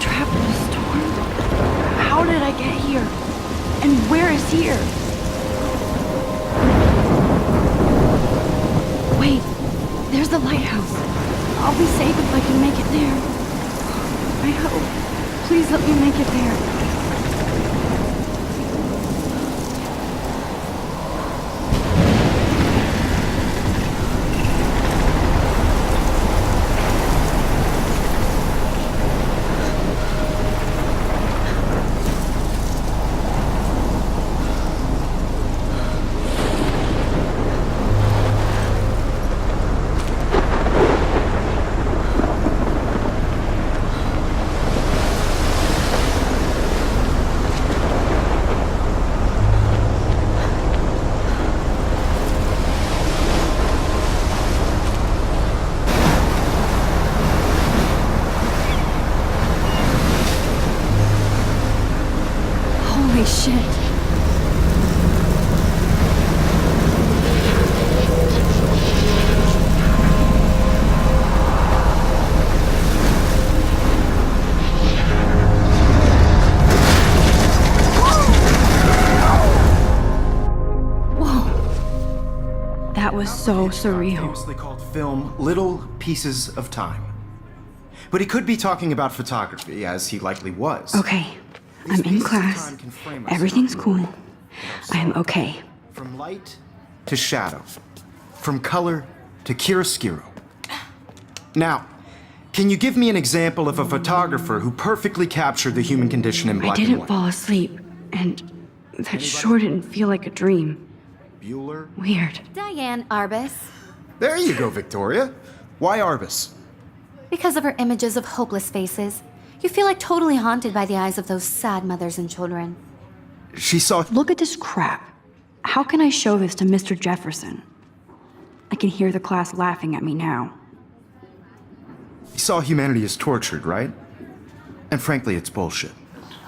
trapped in a storm? How did I get here? And where is here? Wait, there's the lighthouse. I'll be safe if I can make it there. I hope. Please let me make it there. Holy shit. Whoa. That was so surreal. Famously called film Little Pieces of Time. But he could be talking about photography, as he likely was. Okay. I'm in class. Everything's cool. I'm okay. From light to shadow. From color to chiaroscuro. Now, can you give me an example of a photographer who perfectly captured the human condition in black and I didn't white? fall asleep, and that sure didn't feel like a dream. Bueller? Weird. Diane Arbus. There you go, Victoria. Why Arbus? Because of her images of hopeless faces, you feel like totally haunted by the eyes of those sad mothers and children. She saw... Look at this crap. How can I show this to Mr. Jefferson? I can hear the class laughing at me now. You saw humanity as tortured, right? And frankly, it's bullshit.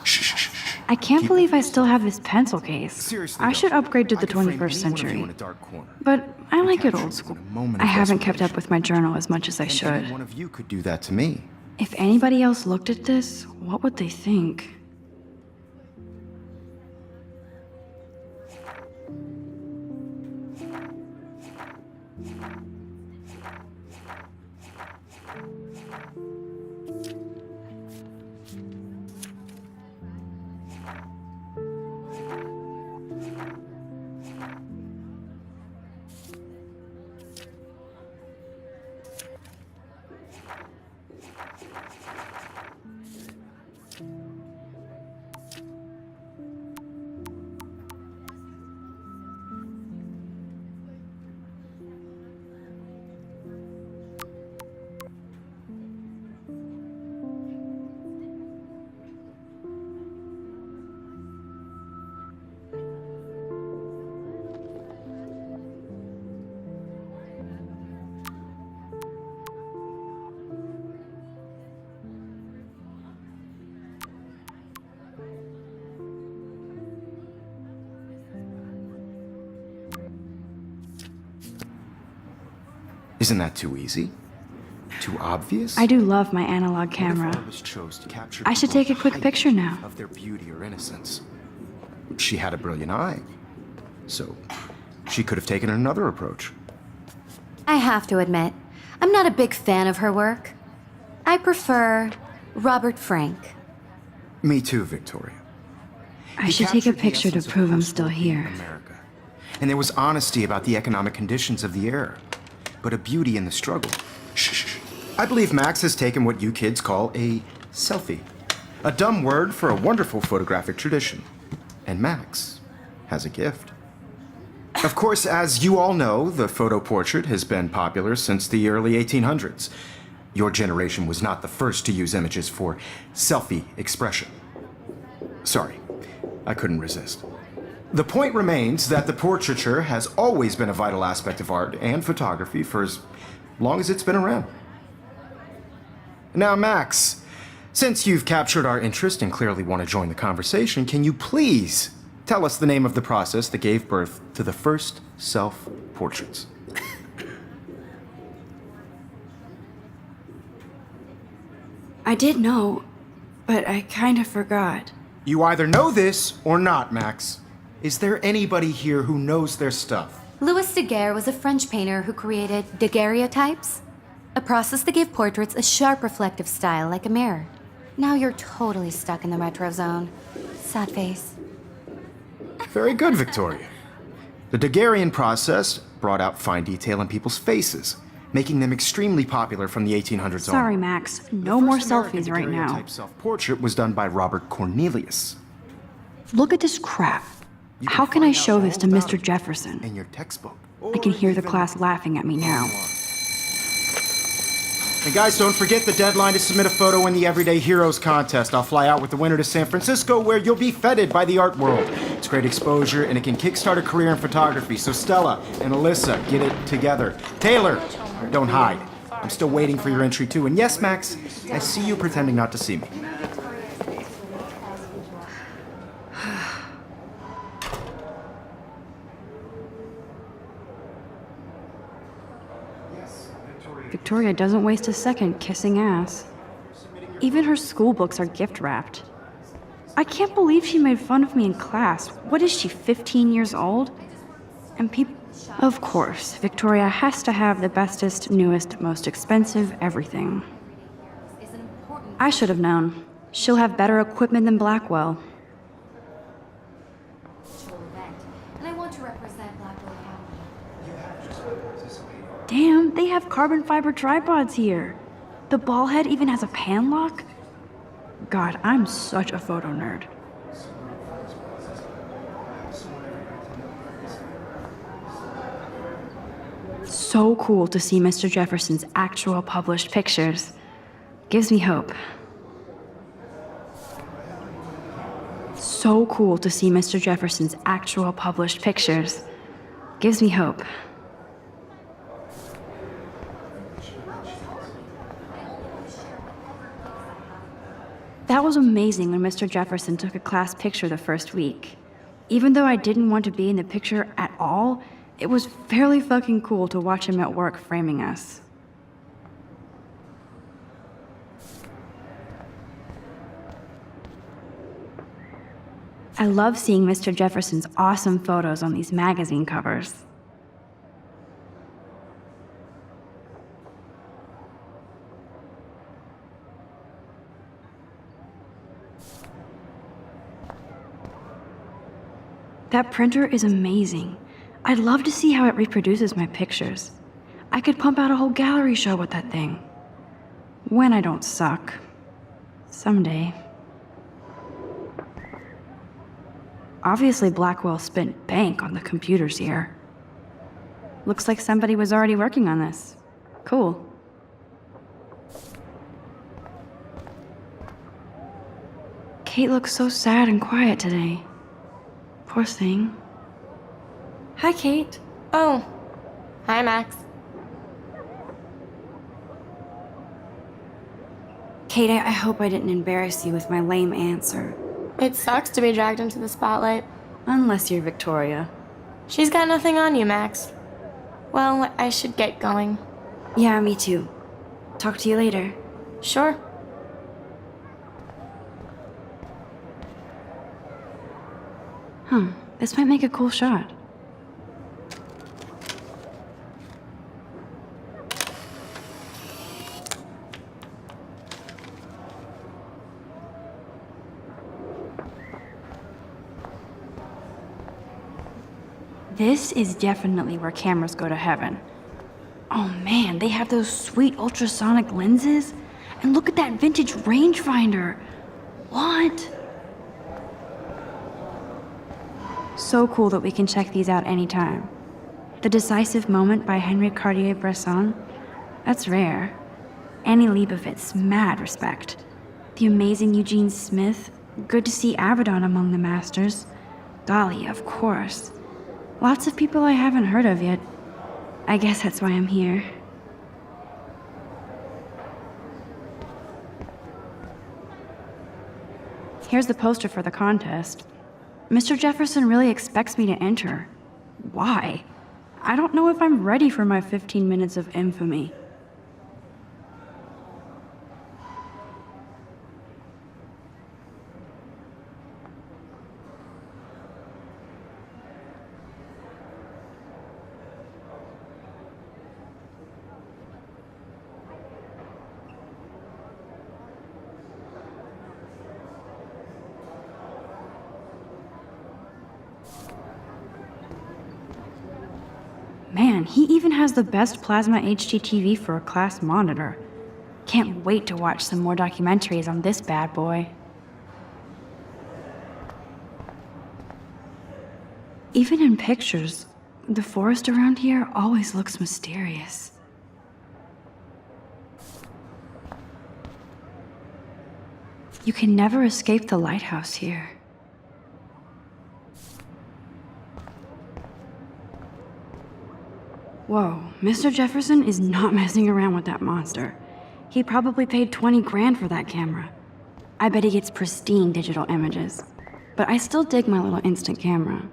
Shh, shh, shh. I can't believe I still have this pencil case. Seriously, I though, should upgrade to I the could frame 21st any one of century. you in a dark corner. But I like it capture old school. in a moment I of haven't kept up desperation. with my journal as much as I And should. any one of you could do that to me. If anybody else looked at this, what would they think? Isn't that too easy? Too obvious? I do love my analog camera. What if Arbus chose to capture I should people's take a quick height picture now. of their beauty or innocence. She had a brilliant eye, so she could have taken another approach. I have to admit, I'm not a big fan of her work. I prefer Robert Frank. Me too, Victoria. I He should take a captured the picture to essence of prove I'm post-war still here. America. And there was honesty about the economic conditions of the era, but a beauty in the struggle. Shh. I believe Max has taken what you kids call a selfie. A dumb word for a wonderful photographic tradition. And Max has a gift. Of course, as you all know, the photo portrait has been popular since the early 1800s. Your generation was not the first to use images for selfie expression. Sorry, I couldn't resist. The point remains that the portraiture has always been a vital aspect of art and photography for as long as it's been around. Now, Max, since you've captured our interest and clearly want to join the conversation, can you please tell us the name of the process that gave birth to the first self-portraits? I did know. but I kind of forgot. You either know this or not, Max. Is there anybody here who knows their stuff? Louis Daguerre was a French painter who created daguerreotypes, a process that gave portraits a sharp reflective style like a mirror. Now you're totally stuck in the retro zone. Sad face. Very good, Victoria. The Daguerrean process brought out fine detail in people's faces, making them extremely popular from the 1800s on. Sorry, Max. No more selfies right now. The first self-portrait was done by Robert Cornelius. Look at this crap. You How can I find out show all this to about Mr. it Jefferson? in your textbook. I can hear the Or class laughing at me now. And guys, don't forget the deadline to submit a photo in the Everyday Heroes contest. I'll fly out with the winner to San Francisco, where you'll be feted by the art world. It's great exposure, and it can kickstart a career in photography. So Stella and Alyssa, get it together. Taylor, don't hide. I'm still waiting for your entry too. And yes, Max, I see you pretending not to see me. Victoria doesn't waste a second kissing ass. Even her school books are gift wrapped. I can't believe she made fun of me in class. What is she, 15 years old? And people... Of course, Victoria has to have the bestest, newest, most expensive everything. I should have known. She'll have better equipment than Blackwell. And I want to represent Blackwell Academy. Damn, they have carbon fiber tripods here. The ball head even has a pan lock? God, I'm such a photo nerd. So cool to see Mr. Jefferson's actual published pictures. Gives me hope. So cool to see Mr. Jefferson's actual published pictures. Gives me hope. That was amazing when Mr. Jefferson took a class picture the first week. Even though I didn't want to be in the picture at all, it was fairly fucking cool to watch him at work framing us. I love seeing Mr. Jefferson's awesome photos on these magazine covers. That printer is amazing. I'd love to see how it reproduces my pictures. I could pump out a whole gallery show with that thing. When I don't suck. Someday. Obviously, Blackwell spent bank on the computers here. Looks like somebody was already working on this. Cool. Kate looks so sad and quiet today. Poor thing. Hi, Kate. Oh. Hi, Max. Kate, I hope I didn't embarrass you with my lame answer. It sucks to be dragged into the spotlight. Unless you're Victoria. She's got nothing on you, Max. Well, I should get going. Yeah, me too. Talk to you later. Sure. This might make a cool shot. This is definitely where cameras go to heaven. Oh man, they have those sweet ultrasonic lenses. And look at that vintage rangefinder. What? So cool that we can check these out anytime. The Decisive Moment by Henry Cartier-Bresson. That's rare. Annie Leibovitz, mad respect. The amazing Eugene Smith. Good to see Avedon among the masters. Dali, of course. Lots of people I haven't heard of yet. I guess that's why I'm here. Here's the poster for the contest. Mr. Jefferson really expects me to enter. Why? I don't know if I'm ready for my 15 minutes of infamy. Man, he even has the best plasma HDTV for a class monitor. Can't wait to watch some more documentaries on this bad boy. Even in pictures, the forest around here always looks mysterious. You can never escape the lighthouse here. Whoa, Mr. Jefferson is not messing around with that monster. He probably paid 20 grand for that camera. I bet he gets pristine digital images. But I still dig my little instant camera.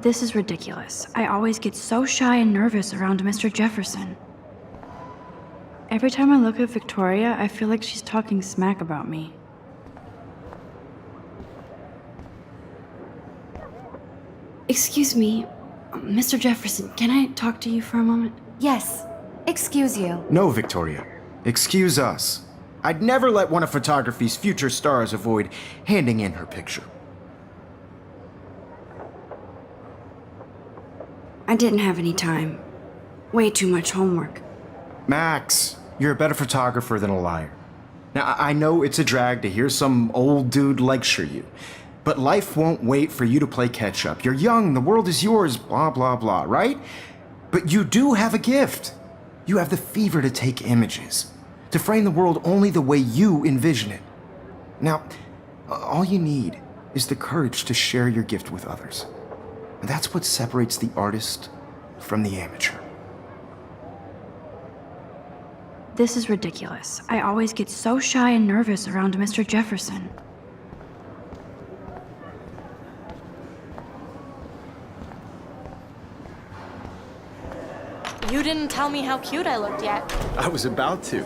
This is ridiculous. I always get so shy and nervous around Mr. Jefferson. Every time I look at Victoria, I feel like she's talking smack about me. Excuse me, Mr. Jefferson, can I talk to you for a moment? Yes. Excuse you. No, Victoria. Excuse us. I'd never let one of photography's future stars avoid handing in her picture. I didn't have any time. Way too much homework. Max, you're a better photographer than a liar. Now, I know it's a drag to hear some old dude lecture you, but life won't wait for you to play catch up. You're young, the world is yours, blah, blah, blah, right? But you do have a gift. You have the fever to take images, to frame the world only the way you envision it. Now, all you need is the courage to share your gift with others. And that's what separates the artist from the amateur. This is ridiculous. I always get so shy and nervous around Mr. Jefferson. You didn't tell me how cute I looked yet. I was about to.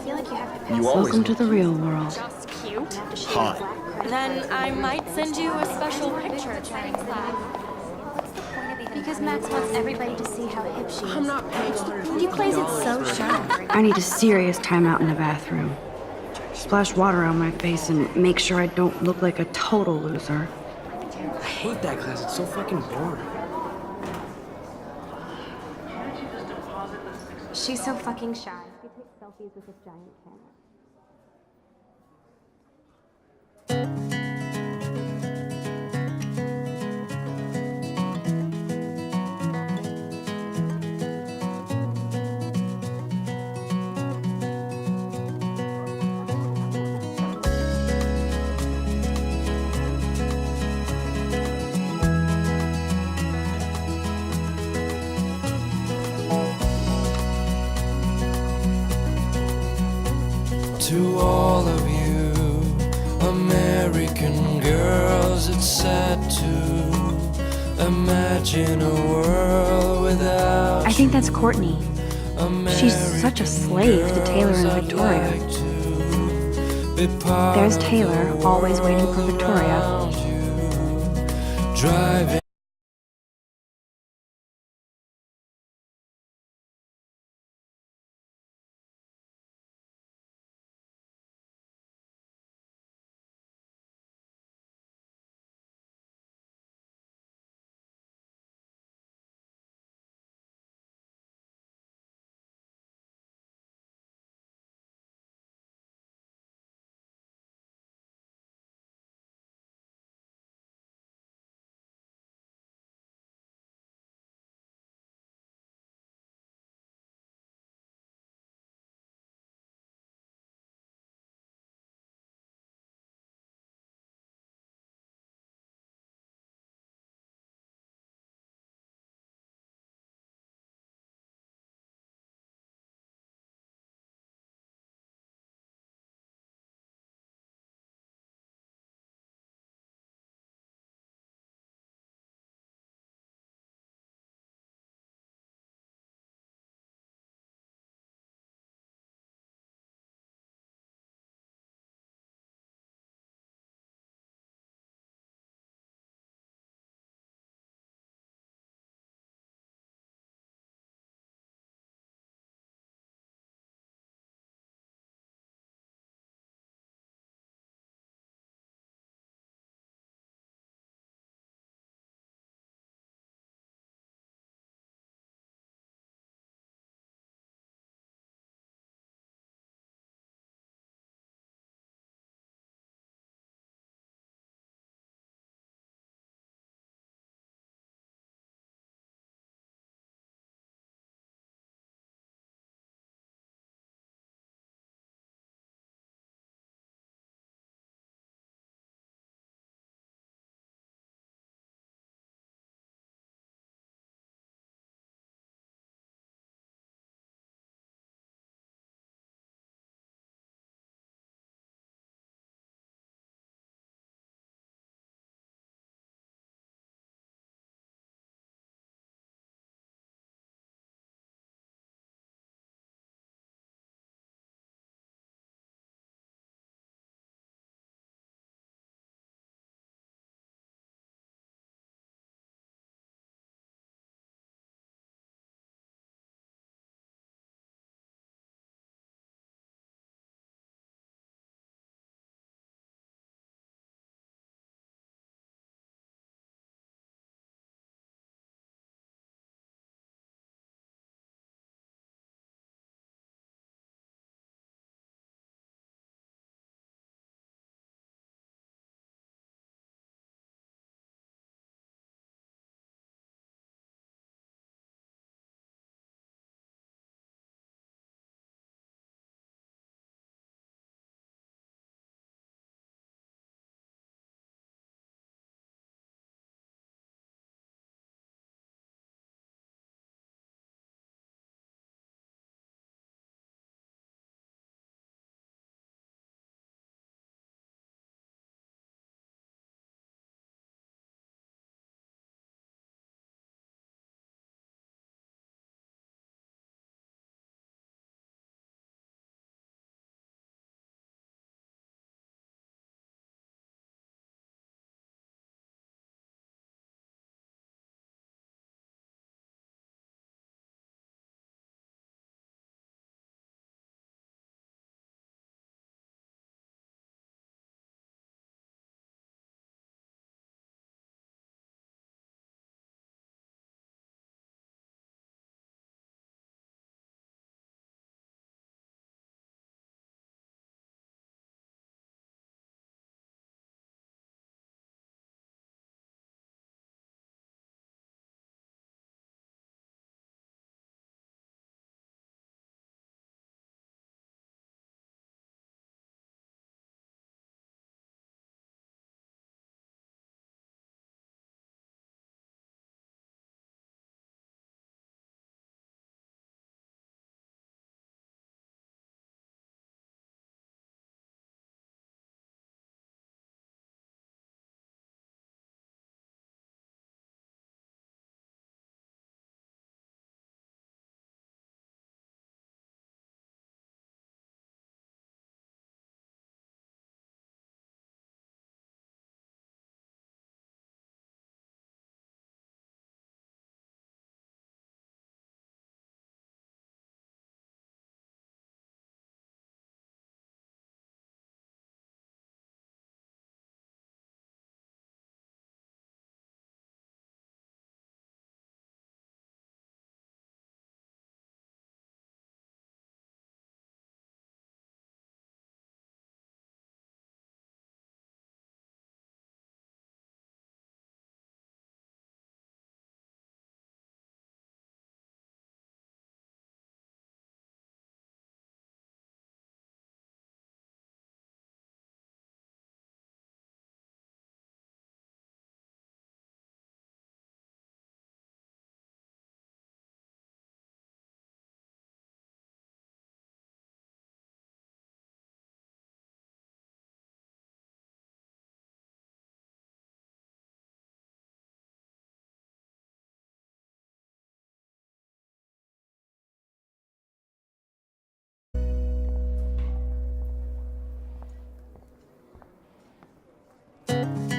You Welcome to the real world. Just cute. hot. Then I might send you a special picture during class. Because Max wants everybody to see how hip she is. I'm not paying $150. He plays it so sharp. I need a serious timeout in the bathroom. Splash water on my face and make sure I don't look like a total loser. I hate that class. It's so fucking boring. She's so fucking shy. She takes selfies with this giant camera. To all of you American girls, it's sad to imagine a world without I think that's Courtney. She's such a slave to Taylor and Victoria. There's Taylor, always waiting for Victoria. Driving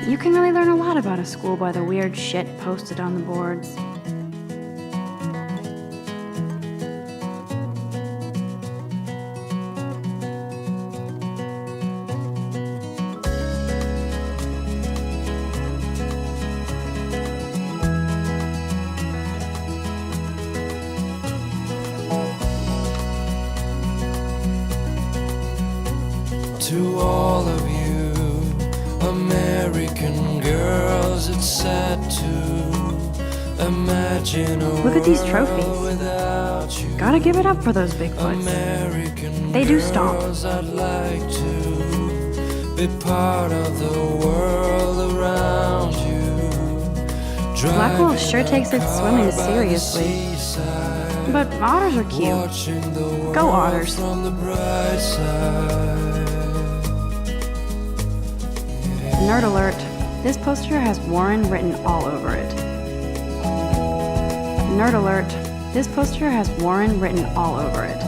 You can really learn a lot about a school by the weird shit posted on the boards. To all of you American girls, it's sad to imagine a Look at these world trophies. without you. Gotta give it up for those Bigfoots. American They do stomp. girls, I'd like to be part of the world around you. Blackwell sure takes its swimming Driving seriously. by the seaside, But otters are cute. watching the world Go otters. from the bright side. Nerd alert. This poster has Warren written all over it. Nerd alert. This poster has Warren written all over it.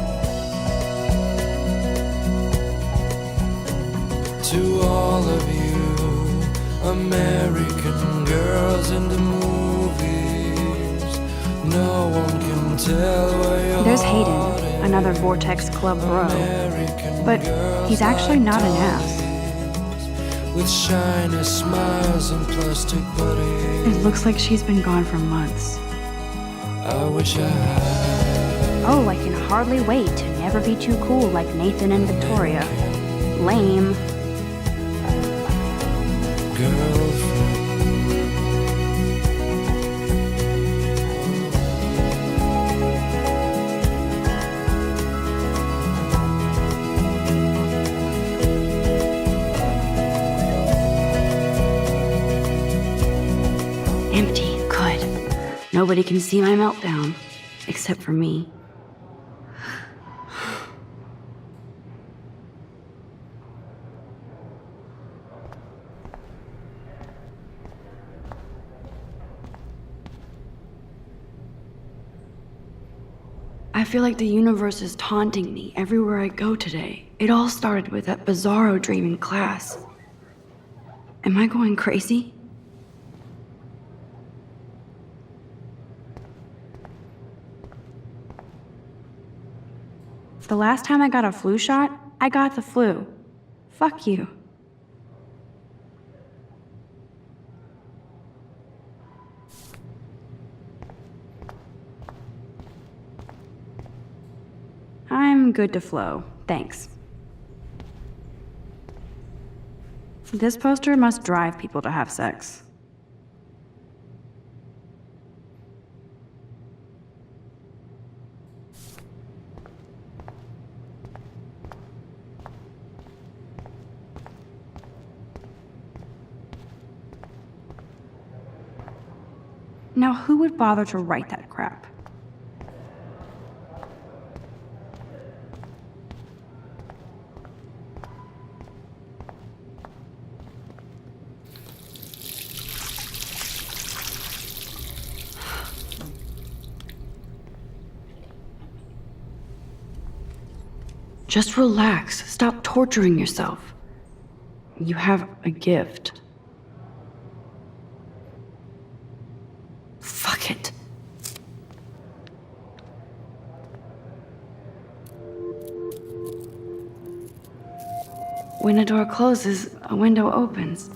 To all of you American girls in the movies, no one can tell where your There's heart Hayden, another Vortex Club bro. American But he's actually not an ass. with shiny smiles and plastic bodies. It looks like she's been gone for months. I wish I had Oh, I can hardly wait to never be too cool like Nathan and Victoria. Lame. girlfriend. Empty. Good. Nobody can see my meltdown. Except for me. I feel like the universe is taunting me everywhere I go today. It all started with that bizarro dream in class. Am I going crazy? The last time I got a flu shot, I got the flu. Fuck you. I'm good to flow, thanks. This poster must drive people to have sex. Now, who would bother to write that crap? Just relax. Stop torturing yourself. You have a gift. Fuck it. When a door closes, a window opens.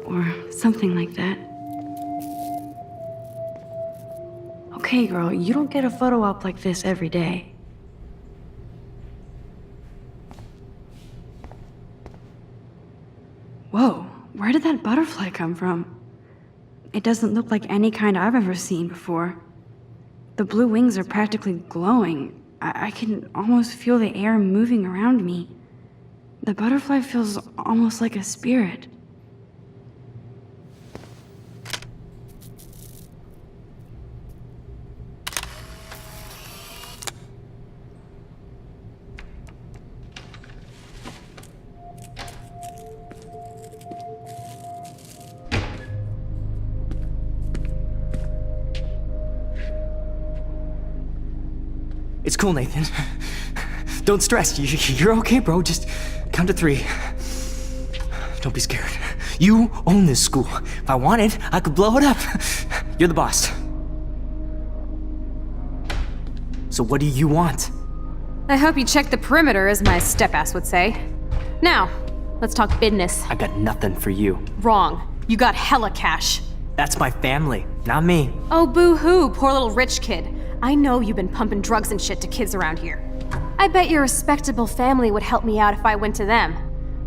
Or something like that. Okay, girl, you don't get a photo op like this every day. Whoa, where did that butterfly come from? It doesn't look like any kind I've ever seen before. The blue wings are practically glowing. I can almost feel the air moving around me. The butterfly feels almost like a spirit. It's cool, Nathan. Don't stress. You're okay, bro. Just count to 3. Don't be scared. You own this school. If I wanted, I could blow it up. You're the boss. So what do you want? I hope you checked the perimeter, as my step-ass would say. Now, let's talk business. I got nothing for you. Wrong. You got hella cash. That's my family, not me. Oh, boo-hoo, poor little rich kid. I know you've been pumping drugs and shit to kids around here. I bet your respectable family would help me out if I went to them.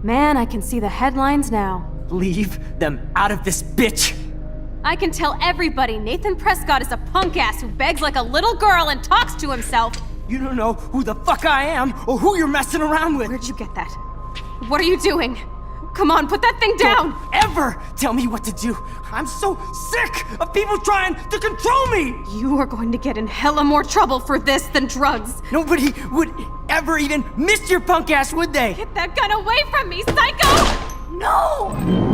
Man, I can see the headlines now. Leave them out of this bitch! I can tell everybody Nathan Prescott is a punk ass who begs like a little girl and talks to himself. You don't know who the fuck I am or who you're messing around with. Where'd you get that? What are you doing? Come on, put that thing down! Don't ever tell me what to do. I'm so sick of people trying to control me. You are going to get in hella more trouble for this than drugs. Nobody would ever even miss your punk ass, would they? Get that gun away from me, psycho! No!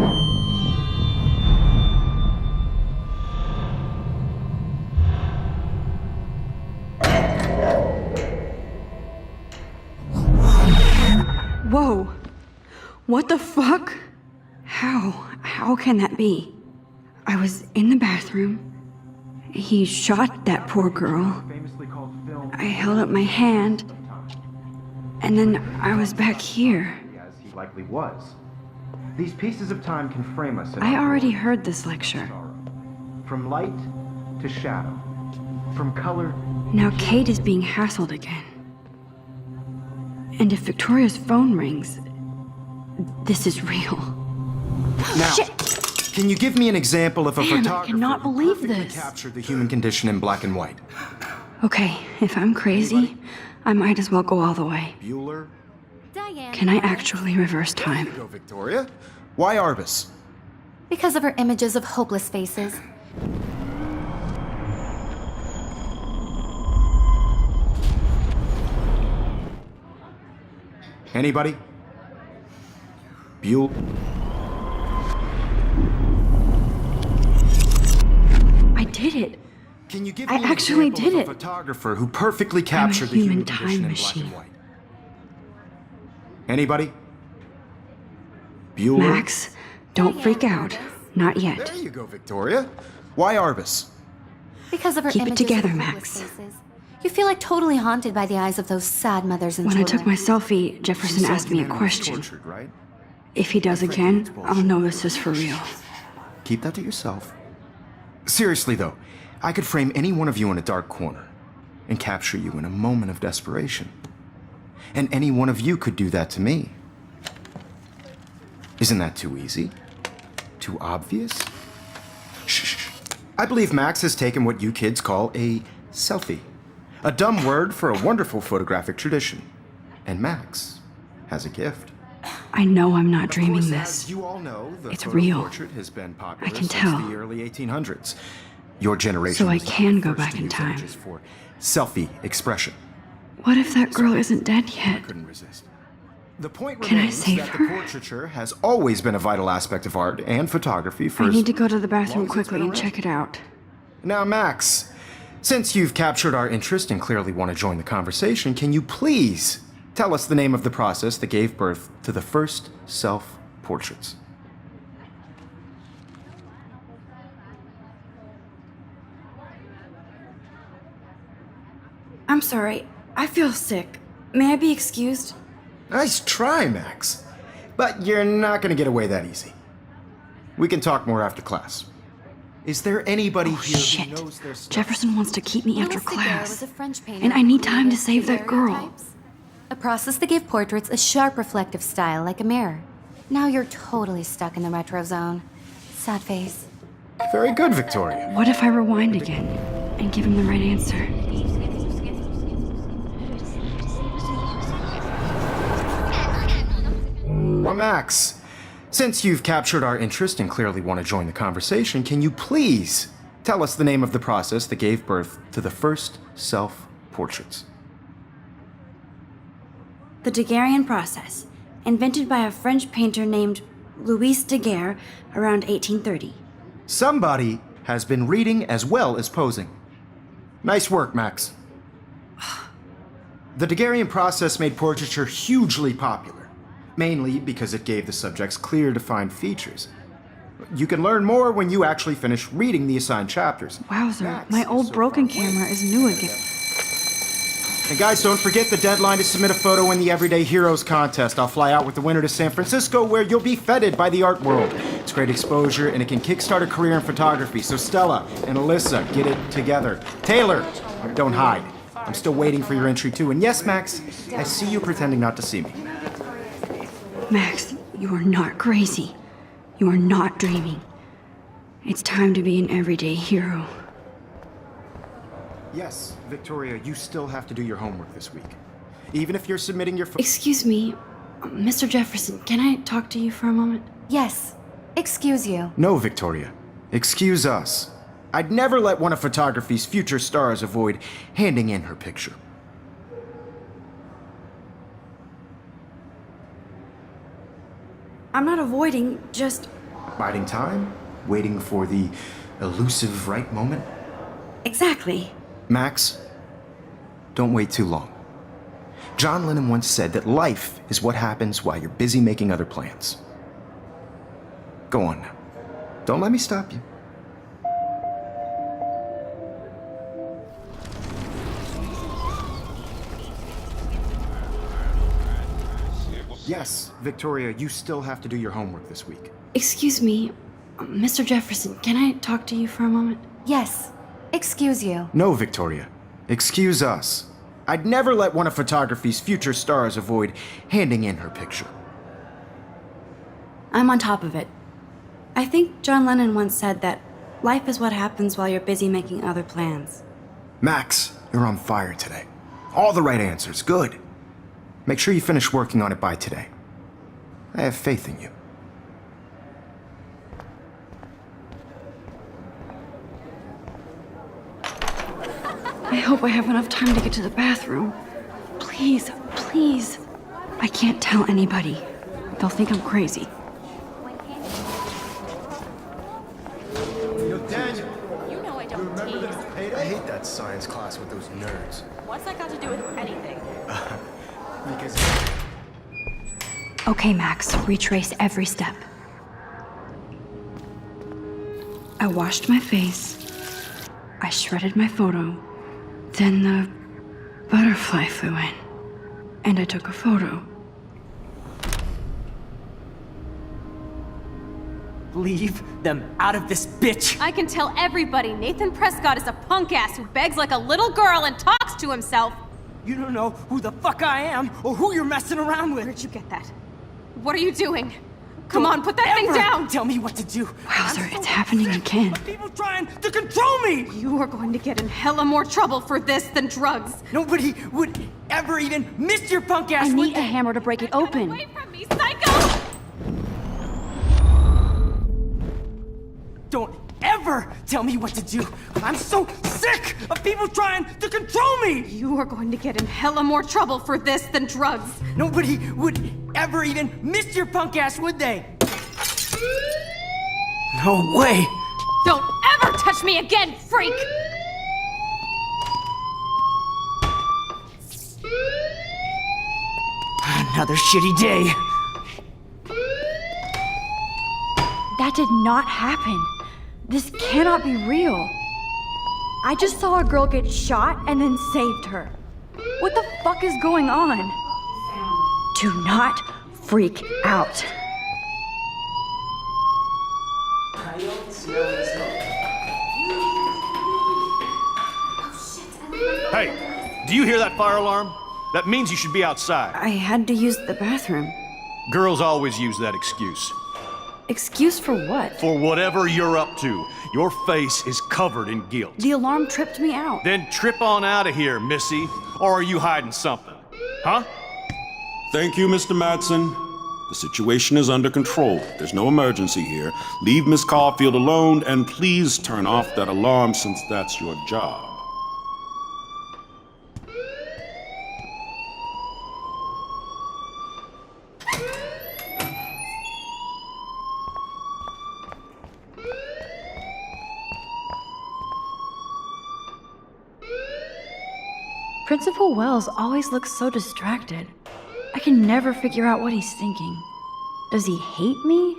Whoa. What the fuck? How can that be? I was in the bathroom. He shot that poor girl. I held up my hand. And then I was back here. As he likely was. These pieces of time can frame us in I our already world. heard this lecture. From light to shadow. From color. Now Kate is being hassled again. And if Victoria's phone rings, this is real. Now, Shit. can you give me an example of a Man, I photographer cannot who believe perfectly this. captured the human condition in black and white? Okay, if I'm crazy, I might as well go all the way. Bueller? Diane. Can I actually reverse time? Go, Victoria. Why Arbus? Because of her images of hopeless faces. Anybody? Buell? I did it. Can you give I me an actually example did of a it. photographer who perfectly captured the human human condition time in black machine. and white? Anybody? Bueller? Max, don't freak out. Not yet. There you go, Victoria. Why Arbus? Because of her Keep it images together, of Max. hopeless faces. You feel like totally haunted by the eyes of those sad mothers and When I children. took my selfie, Jefferson asked me a question. Tortured, right? If he does again, I'll know this is for real. Keep that to yourself. Seriously, though, I could frame any one of you in a dark corner and capture you in a moment of desperation. And any one of you could do that to me. Isn't that too easy? Too obvious? Shh. I believe Max has taken what you kids call a selfie. A dumb word for a wonderful photographic tradition. And Max has a gift. I know I'm not Of dreaming course, this. As you all know, the It's photo real. portrait has been popular I can since tell. the early 1800s. Your generation So I was the can go first back to in use time. images for selfie expression. What if that girl isn't dead yet? Couldn't resist. The point Can I remains save that her? the portraiture has always been a vital aspect of art and photography for I as need to go to the long bathroom as it's quickly been and around. check it out. Now, Max, since you've captured our interest and clearly want to join the conversation, can you please tell us the name of the process that gave birth to the first self-portraits? I'm sorry. I feel sick. May I be excused? Nice try, Max. But you're not going to get away that easy. We can talk more after class. Is there anybody here Shit. who knows their stuff? Jefferson wants to keep me after Louis Daguerre class. was a French painter And I need who time to created save that girl. daguerreotypes, a process that gave portraits a sharp reflective style like a mirror. Now you're totally stuck in the retro zone. Sad face. Very good, Victoria. What if I rewind again and give him the right answer? Well, Max, since you've captured our interest and clearly want to join the conversation, can you please tell us the name of the process that gave birth to the first self-portraits? The Daguerrean process, invented by a French painter named Louis Daguerre around 1830. Somebody has been reading as well as posing. Nice work, Max. The Daguerrean process made portraiture hugely popular, mainly because it gave the subjects clear, defined features. You can learn more when you actually finish reading the assigned chapters. Wowzer, Max my is old so broken far away. camera is new again. And guys, don't forget the deadline to submit a photo in the Everyday Heroes contest. I'll fly out with the winner to San Francisco, where you'll be feted by the art world. It's great exposure, and it can kickstart a career in photography. So Stella and Alyssa, get it together. Taylor, don't hide. I'm still waiting for your entry too. And yes, Max, I see you pretending not to see me. Max, you are not crazy. You are not dreaming. It's time to be an everyday hero. Yes, Victoria, you still have to do your homework this week. Even if you're submitting your Excuse me, Mr. Jefferson, can I talk to you for a moment? Yes. Excuse you. No, Victoria. Excuse us. I'd never let one of photography's future stars avoid handing in her picture. I'm not avoiding, just... Biding time? Waiting for the elusive right moment? Exactly. Max, don't wait too long. John Lennon once said that life is what happens while you're busy making other plans. Go on now. Don't let me stop you. Yes, Victoria, you still have to do your homework this week. Excuse me, Mr. Jefferson, can I talk to you for a moment? Yes. Excuse you. No, Victoria. Excuse us. I'd never let one of photography's future stars avoid handing in her picture. I'm on top of it. I think John Lennon once said that life is what happens while you're busy making other plans. Max, you're on fire today. All the right answers. Good. Make sure you finish working on it by today. I have faith in you. I hope I have enough time to get to the bathroom. Please, please. I can't tell anybody. They'll think I'm crazy. Yo, Daniel, You know I don't tease. I hate that science class with those nerds. What's that got to do with anything? Because... Okay, Max, retrace every step. I washed my face. I shredded my photo. Then the butterfly flew in. And I took a photo. Leave them out of this bitch! I can tell everybody Nathan Prescott is a punk ass who begs like a little girl and talks to himself. You don't know who the fuck I am or who you're messing around with. Where'd you get that? What are you doing? Come Don't on, put that thing ever down! Tell me what to do. Wowzer, I'm so it's happening sick again. of people trying to control me! You are going to get in hella more trouble for this than drugs. Nobody would ever even miss your punk ass. I would need a they? hammer to break it Get open. away from me, psycho! Don't ever tell me what to do. I'm so sick of people trying to control me! You are going to get in hella more trouble for this than drugs. Nobody would ever even miss your punk ass, would they? No way! Don't ever touch me again, freak! Another shitty day. That did not happen. This cannot be real. I just saw a girl get shot and then saved her. What the fuck is going on? Do not freak out. Hey, do you hear that fire alarm? That means you should be outside. I had to use the bathroom. Girls always use that excuse. Excuse for what? For whatever you're up to, your face is covered in guilt. The alarm tripped me out. Then trip on out of here, Missy. Or are you hiding something? Huh? Thank you, Mr. Madsen. The situation is under control. There's no emergency here. Leave Miss Caulfield alone, and please turn off that alarm since that's your job. Principal Wells always looks so distracted. I can never figure out what he's thinking. Does he hate me?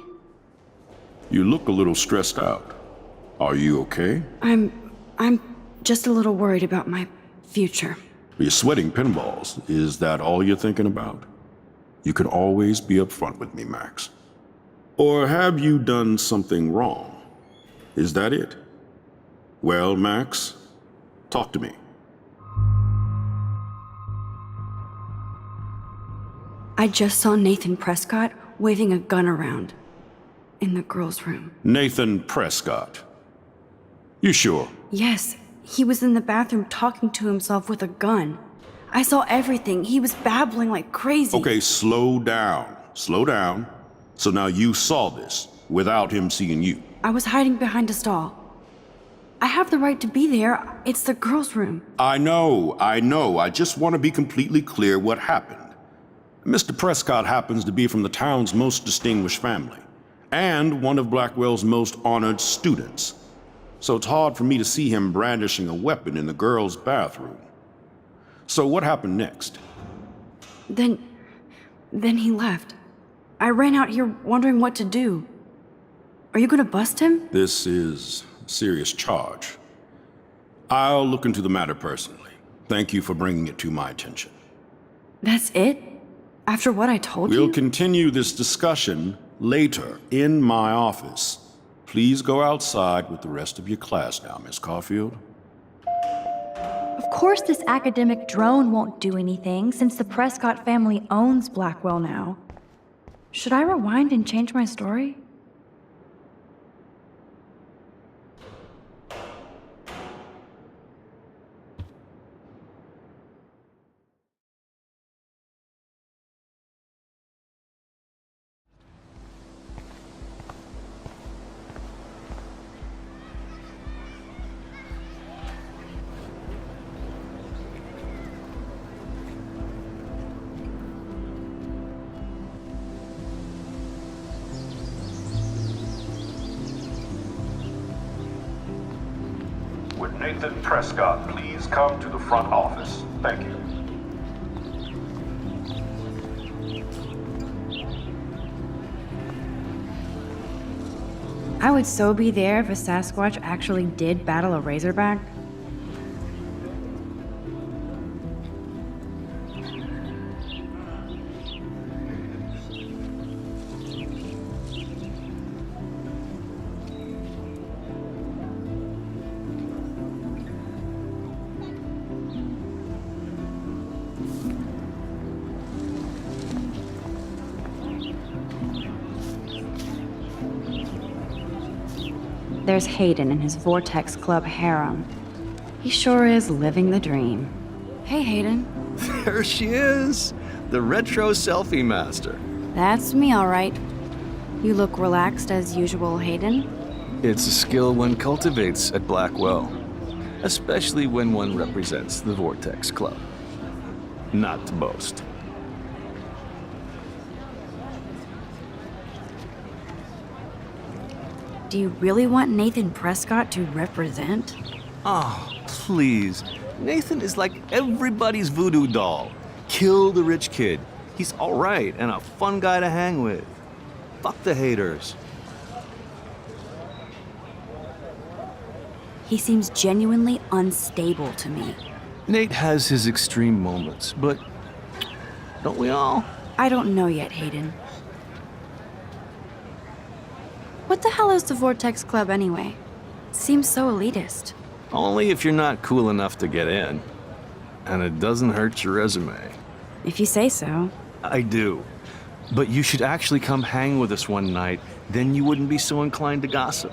You look a little stressed out. Are you okay? I'm just a little worried about my future. You're sweating pinballs. Is that all you're thinking about? You can always be upfront with me, Max. Or have you done something wrong? Is that it? Well, Max, talk to me. I just saw Nathan Prescott waving a gun around in the girls' room. Nathan Prescott. You sure? Yes, he was in the bathroom talking to himself with a gun. I saw everything. He was babbling like crazy. Okay, slow down. Slow down. So now you saw this without him seeing you. I was hiding behind a stall. I have the right to be there. It's the girls' room. I know. I just want to be completely clear what happened. Mr. Prescott happens to be from the town's most distinguished family, and one of Blackwell's most honored students. So it's hard for me to see him brandishing a weapon in the girls' bathroom. So what happened next? Then he left. I ran out here wondering what to do. Are you gonna bust him? This is a serious charge. I'll look into the matter personally. Thank you for bringing it to my attention. That's it? After what I told you? We'll continue this discussion later in my office. Please go outside with the rest of your class now, Miss Caulfield. Of course this academic drone won't do anything since the Prescott family owns Blackwell now. Should I rewind and change my story? Would Nathan Prescott please come to the front office? Thank you. I would so be there if a Sasquatch actually did battle a Razorback. There's Hayden and his Vortex Club harem. He sure is living the dream. Hey, Hayden. There she is, the retro selfie master. That's me, all right. You look relaxed as usual, Hayden. It's a skill one cultivates at Blackwell, especially when one represents the Vortex Club. Not to boast. Do you really want Nathan Prescott to represent? Oh, please. Nathan is like everybody's voodoo doll. Kill the rich kid. He's all right and a fun guy to hang with. Fuck the haters. He seems genuinely unstable to me. Nate has his extreme moments, but don't we all? I don't know yet, Hayden. What the hell is the Vortex Club anyway? Seems so elitist. Only if you're not cool enough to get in. And it doesn't hurt your resume. If you say so. I do. But you should actually come hang with us one night, then you wouldn't be so inclined to gossip.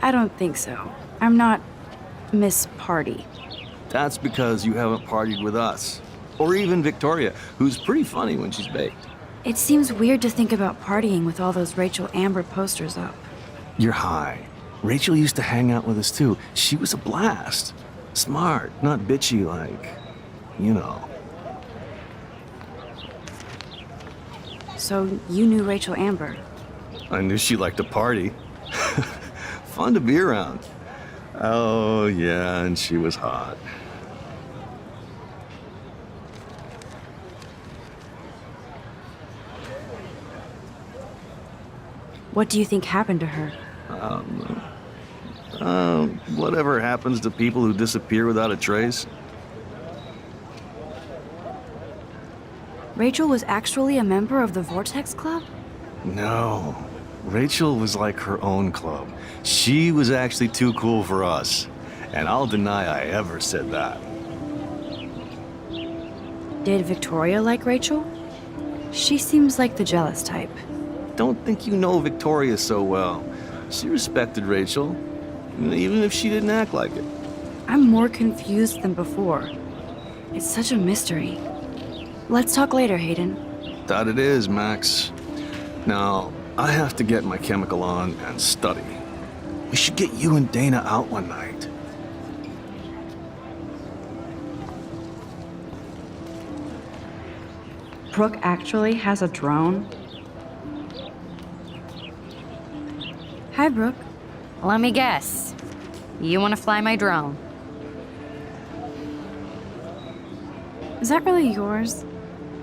I don't think so. I'm not Miss Party. That's because you haven't partied with us. Or even Victoria, who's pretty funny when she's baked. It seems weird to think about partying with all those Rachel Amber posters up. You're high. Rachel used to hang out with us too. She was a blast. Smart, not bitchy like, you know. So you knew Rachel Amber? I knew she liked to party. Fun to be around. Oh, yeah, and she was hot. What do you think happened to her? Whatever happens to people who disappear without a trace. Rachel was actually a member of the Vortex Club? No. Rachel was like her own club. She was actually too cool for us. And I'll deny I ever said that. Did Victoria like Rachel? She seems like the jealous type. Don't think you know Victoria so well. She respected Rachel, even if she didn't act like it. I'm more confused than before. It's such a mystery. Let's talk later, Hayden. That it is, Max. Now, I have to get my chemical on and study. We should get you and Dana out one night. Brooke actually has a drone? Hi, Brooke. Let me guess. You want to fly my drone? Is that really yours?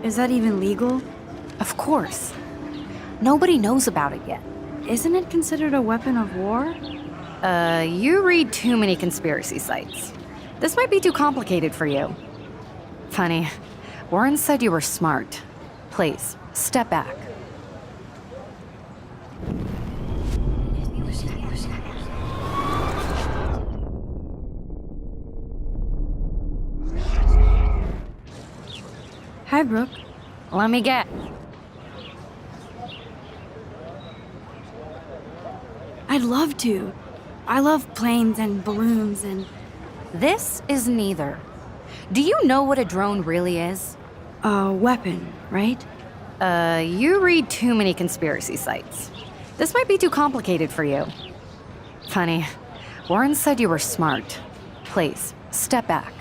Is that even legal? Of course. Nobody knows about it yet. Isn't it considered a weapon of war? You read too many conspiracy sites. This might be too complicated for you. Funny, Warren said you were smart. Please, step back. Hi, Brooke. Let me get. I'd love to. I love planes and balloons and... This is neither. Do you know what a drone really is? A weapon, right? You read too many conspiracy sites. This might be too complicated for you. Funny, Warren said you were smart. Please, step back.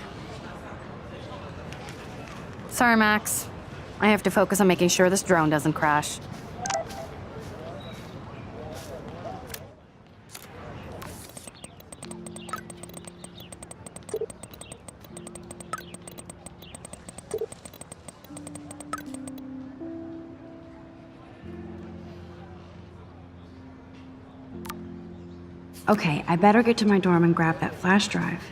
Sorry, Max. I have to focus on making sure this drone doesn't crash. Okay, I better get to my dorm and grab that flash drive.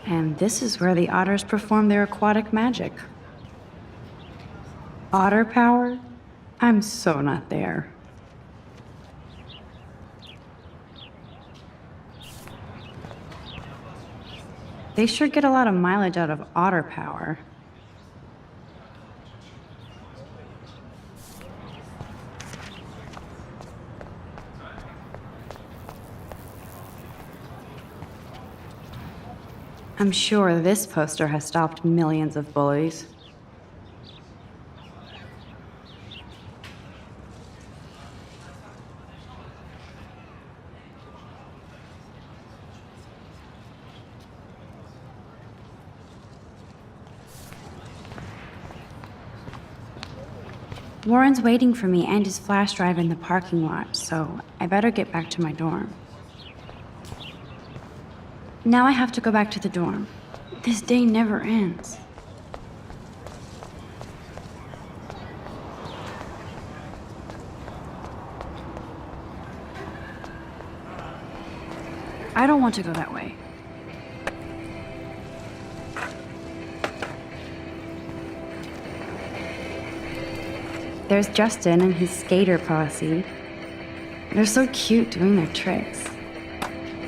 And this is where the otters perform their aquatic magic. Otter power? I'm so not there. They sure get a lot of mileage out of otter power. I'm sure this poster has stopped millions of bullies. Warren's waiting for me and his flash drive in the parking lot, so I better get back to my dorm. Now I have to go back to the dorm. This day never ends. I don't want to go that way. There's Justin and his skater posse. They're so cute doing their tricks.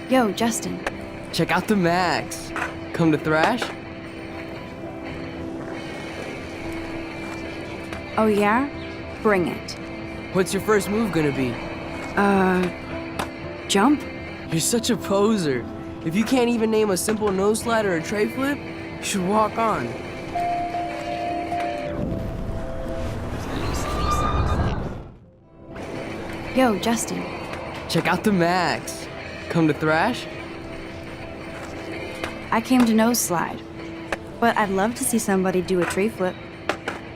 Yo, Justin. Check out the Max. Come to thrash? Oh yeah? Bring it. What's your first move gonna be? Jump? You're such a poser. If you can't even name a simple nose slide or a tray flip, you should walk on. Yo, Justin. Check out the Max. Come to thrash? I came to nose slide. But I'd love to see somebody do a tree flip.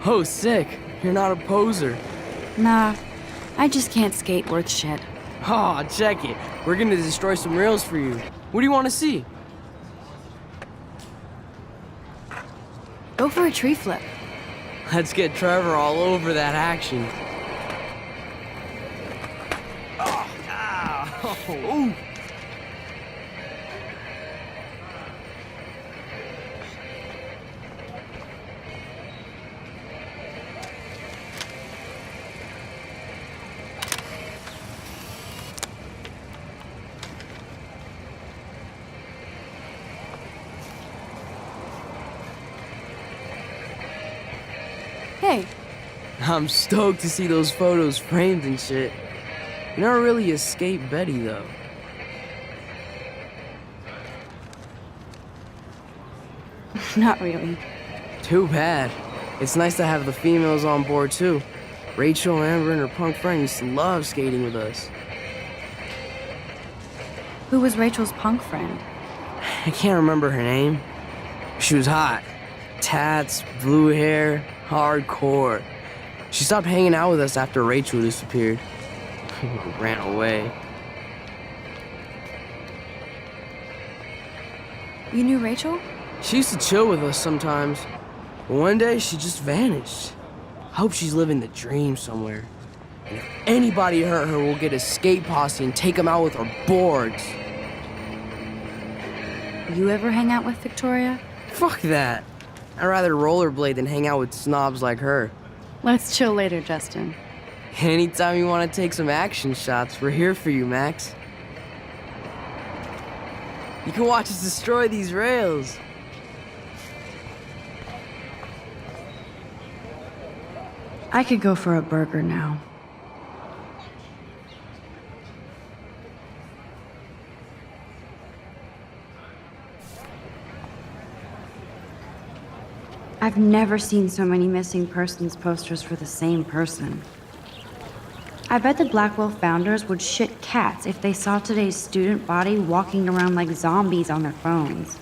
Oh, sick. You're not a poser. Nah, I just can't skate worth shit. Aw, check it. We're gonna destroy some rails for you. What do you want to see? Go for a tree flip. Let's get Trevor all over that action. Ooh. Hey, I'm stoked to see those photos framed and shit. You never really escaped Betty, though. not really. Too bad. It's nice to have the females on board, too. Rachel, Amber, and her punk friend used to love skating with us. Who was Rachel's punk friend? I can't remember her name. She was hot. Tats, blue hair, hardcore. She stopped hanging out with us after Rachel disappeared. Ran away. You knew Rachel? She used to chill with us sometimes. But one day, she just vanished. I hope she's living the dream somewhere. And if anybody hurt her, we'll get a skate posse and take them out with our boards. You ever hang out with Victoria? Fuck that. I'd rather rollerblade than hang out with snobs like her. Let's chill later, Justin. Anytime you want to take some action shots, we're here for you, Max. You can watch us destroy these rails. I could go for a burger now. I've never seen so many missing persons posters for the same person. I bet the Blackwell founders would shit cats if they saw today's student body walking around like zombies on their phones.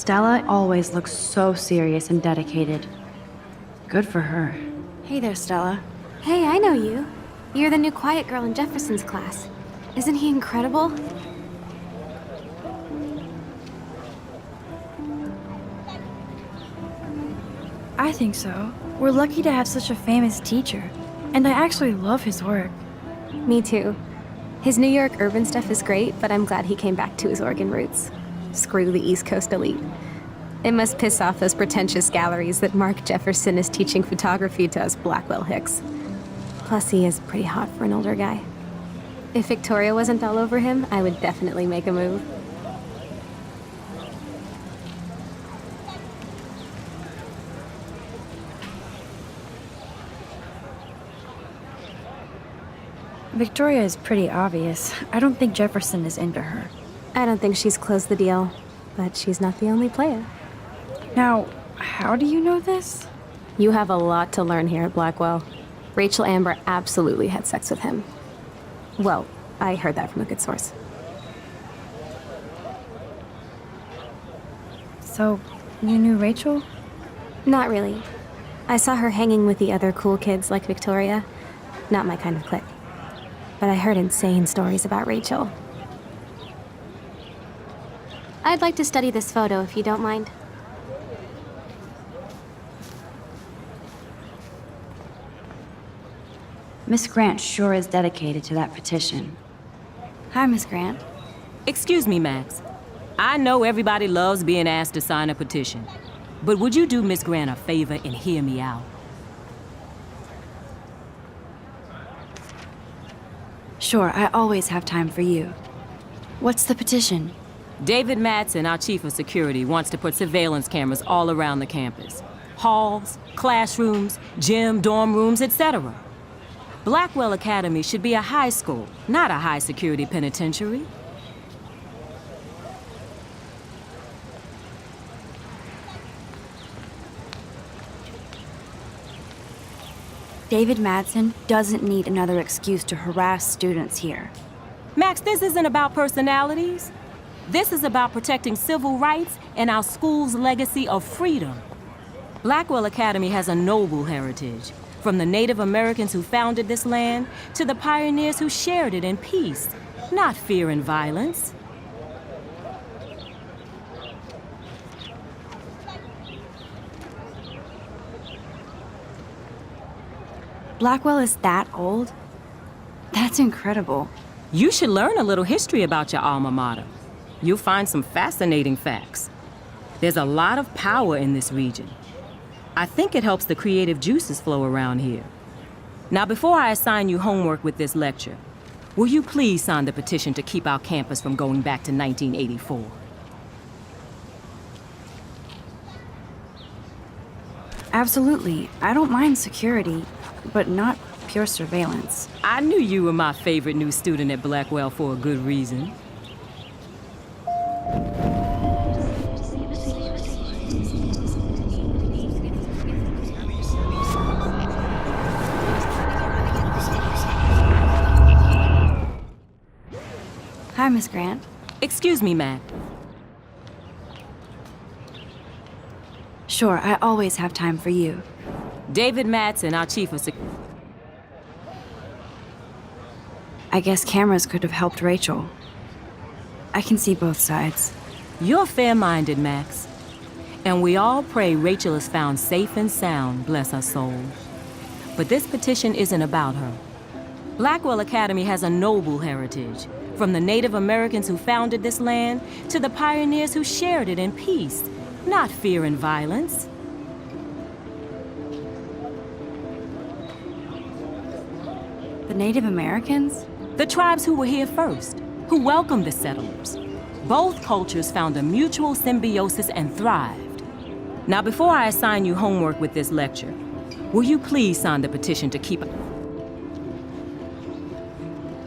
Stella always looks so serious and dedicated. Good for her. Hey there, Stella. Hey, I know you. You're the new quiet girl in Jefferson's class. Isn't he incredible? I think so. We're lucky to have such a famous teacher. And I actually love his work. Me too. His New York urban stuff is great, but I'm glad he came back to his Oregon roots. Screw the East Coast elite. It must piss off those pretentious galleries that Mark Jefferson is teaching photography to us Blackwell hicks. Plus, he is pretty hot for an older guy. If Victoria wasn't all over him, I would definitely make a move. Victoria is pretty obvious. I don't think Jefferson is into her. I don't think she's closed the deal, but she's not the only player. Now, how do you know this? You have a lot to learn here at Blackwell. Rachel Amber absolutely had sex with him. Well, I heard that from a good source. So, you knew Rachel? Not really. I saw her hanging with the other cool kids like Victoria. Not my kind of clique. But I heard insane stories about Rachel. I'd like to study this photo if you don't mind. Miss Grant sure is dedicated to that petition. Hi, Miss Grant. Excuse me, Max. I know everybody loves being asked to sign a petition, but would you do Miss Grant a favor and hear me out? Sure, I always have time for you. What's the petition? David Madsen, our chief of security, wants to put surveillance cameras all around the campus. Halls, classrooms, gym, dorm rooms, etc. Blackwell Academy should be a high school, not a high-security penitentiary. David Madsen doesn't need another excuse to harass students here. Max, this isn't about personalities. This is about protecting civil rights and our school's legacy of freedom. Blackwell Academy has a noble heritage, from the Native Americans who founded this land to the pioneers who shared it in peace, not fear and violence. Blackwell is that old? That's incredible. You should learn a little history about your alma mater. You'll find some fascinating facts. There's a lot of power in this region. I think it helps the creative juices flow around here. Now, before I assign you homework with this lecture, will you please sign the petition to keep our campus from going back to 1984? Absolutely. I don't mind security, but not pure surveillance. I knew you were my favorite new student at Blackwell for a good reason. Hi, Miss Grant. Excuse me, Matt. Sure, I always have time for you. David Madsen, our chief of security. I guess cameras could have helped Rachel. I can see both sides. You're fair-minded, Max. And we all pray Rachel is found safe and sound, bless her soul. But this petition isn't about her. Blackwell Academy has a noble heritage, from the Native Americans who founded this land to the pioneers who shared it in peace, not fear and violence. The Native Americans? The tribes who were here first, who welcomed the settlers. Both cultures found a mutual symbiosis and thrived. Now, before I assign you homework with this lecture, will you please sign the petition to keep...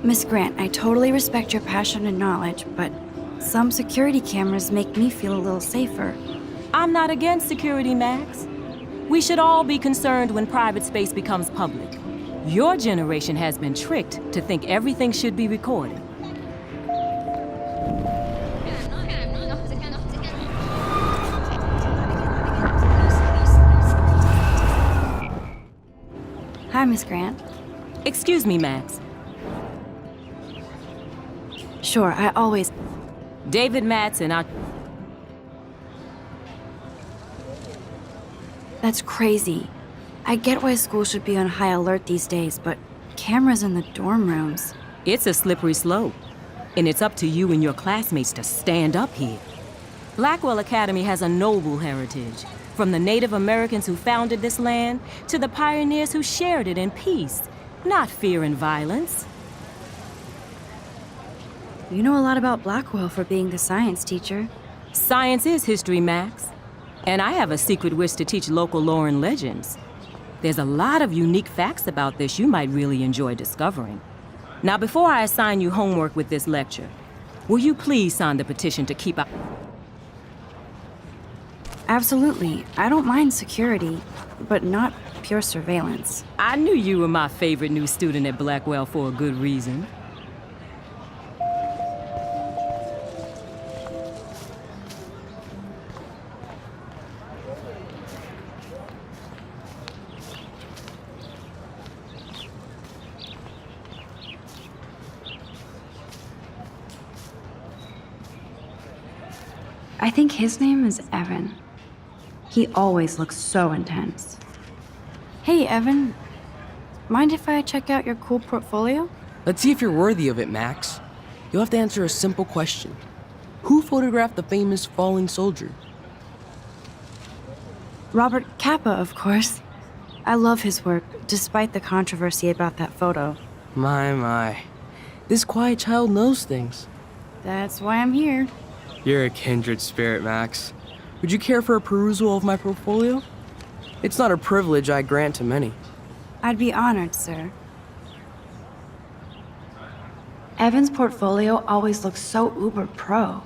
Miss Grant, I totally respect your passion and knowledge, but some security cameras make me feel a little safer. I'm not against security, Max. We should all be concerned when private space becomes public. Your generation has been tricked to think everything should be recorded. Hi, Miss Grant. Excuse me, Max. Sure, I always... David Madsen, our... That's crazy. I get why school should be on high alert these days, but cameras in the dorm rooms... It's a slippery slope, and it's up to you and your classmates to stand up here. Blackwell Academy has a noble heritage, from the Native Americans who founded this land to the pioneers who shared it in peace, not fear and violence. You know a lot about Blackwell for being the science teacher. Science is history, Max. And I have a secret wish to teach local lore and legends. There's a lot of unique facts about this you might really enjoy discovering. Now, before I assign you homework with this lecture, will you please sign the petition to keep out... Absolutely. I don't mind security, but not pure surveillance. I knew you were my favorite new student at Blackwell for a good reason. I think his name is Evan. He always looks so intense. Hey, Evan. Mind if I check out your cool portfolio? Let's see if you're worthy of it, Max. You'll have to answer a simple question. Who photographed the famous falling soldier? Robert Capa, of course. I love his work, despite the controversy about that photo. My. This quiet child knows things. That's why I'm here. You're a kindred spirit, Max. Would you care for a perusal of my portfolio? It's not a privilege I grant to many. I'd be honored, sir. Evan's portfolio always looks so uber pro.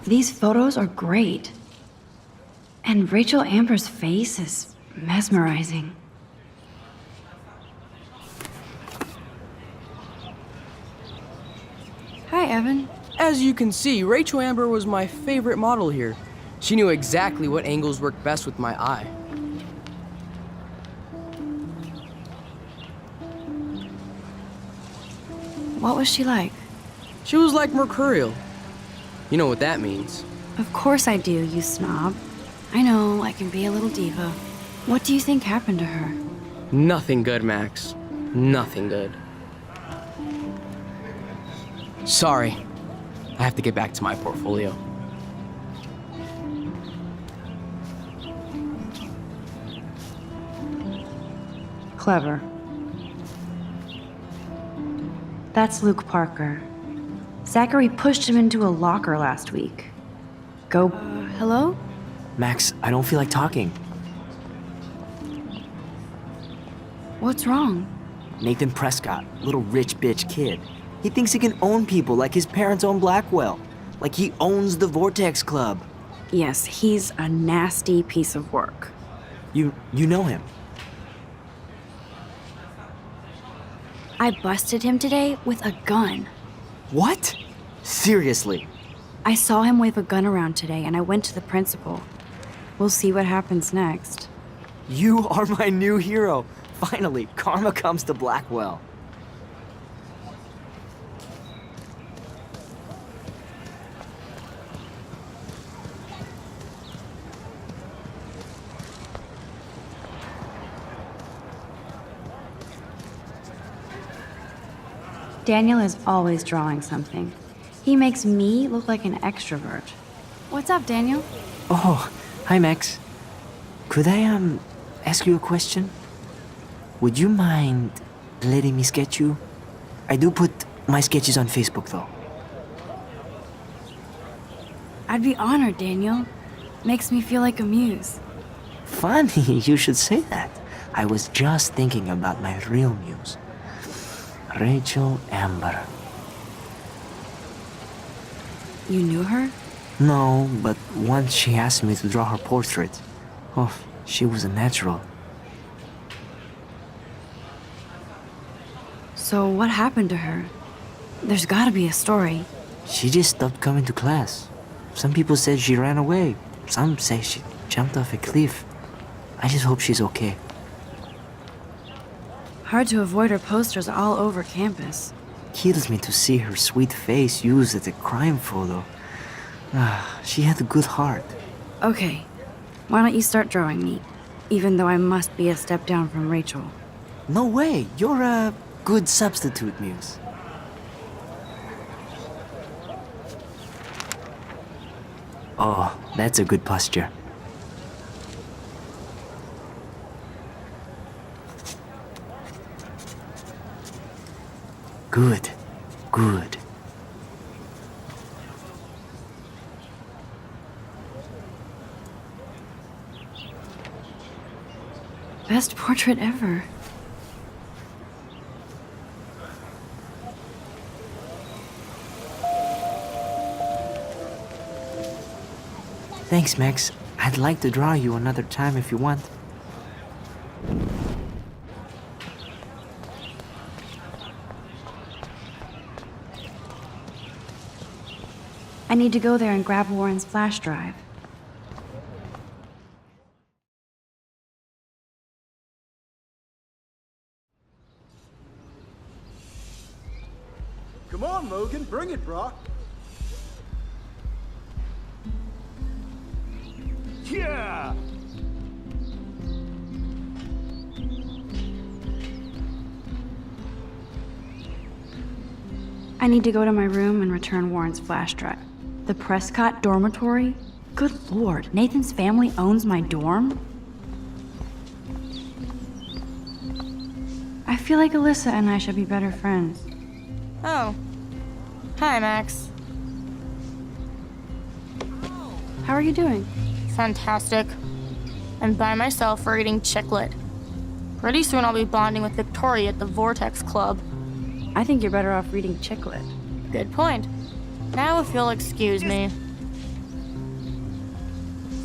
These photos are great. And Rachel Amber's face is mesmerizing. Evan. As you can see, Rachel Amber was my favorite model here. She knew exactly what angles worked best with my eye. What was she like? She was like mercurial. You know what that means. Of course I do, you snob. I know, I can be a little diva. What do you think happened to her? Nothing good, Max. Nothing good. Sorry. I have to get back to my portfolio. Clever. That's Luke Parker. Zachary pushed him into a locker last week. Go. Hello? Max, I don't feel like talking. What's wrong? Nathan Prescott, little rich bitch kid. He thinks he can own people like his parents own Blackwell. Like he owns the Vortex Club. Yes, he's a nasty piece of work. You know him. I busted him today with a gun. What? Seriously? I saw him wave a gun around today and I went to the principal. We'll see what happens next. You are my new hero. Finally, karma comes to Blackwell. Daniel is always drawing something. He makes me look like an extrovert. What's up, Daniel? Oh, hi Max. Could I, ask you a question? Would you mind letting me sketch you? I do put my sketches on Facebook, though. I'd be honored, Daniel. Makes me feel like a muse. Funny you should say that. I was just thinking about my real muse. Rachel Amber. You knew her? No, but once she asked me to draw her portrait. Oh, she was a natural. So what happened to her? There's gotta be a story. She just stopped coming to class. Some people said she ran away. Some say she jumped off a cliff. I just hope she's okay. Hard to avoid her posters all over campus. Kills me to see her sweet face used as a crime photo. She had a good heart. Okay, why don't you start drawing me? Even though I must be a step down from Rachel. No way, you're a good substitute, Muse. Oh, that's a good posture. Good, good. Best portrait ever. Thanks, Max. I'd like to draw you another time if you want. I need to go there and grab Warren's flash drive. Come on, Logan, bring it, brah. Yeah! I need to go to my room and return Warren's flash drive. The Prescott dormitory? Good lord, Nathan's family owns my dorm? I feel like Alyssa and I should be better friends. Oh. Hi, Max. How are you doing? Fantastic. I'm by myself reading chick lit. Pretty soon I'll be bonding with Victoria at the Vortex Club. I think you're better off reading chick lit. Good point. Now if you'll excuse me.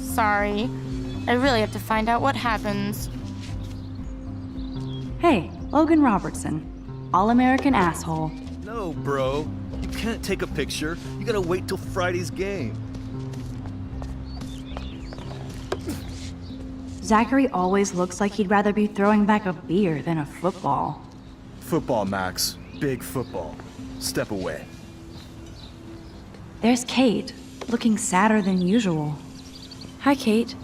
Sorry. I really have to find out what happens. Hey, Logan Robertson. All-American asshole. No, bro. You can't take a picture. You gotta wait till Friday's game. Zachary always looks like he'd rather be throwing back a beer than a football. Football, Max. Big football. Step away. There's Kate, looking sadder than usual. Hi, Kate.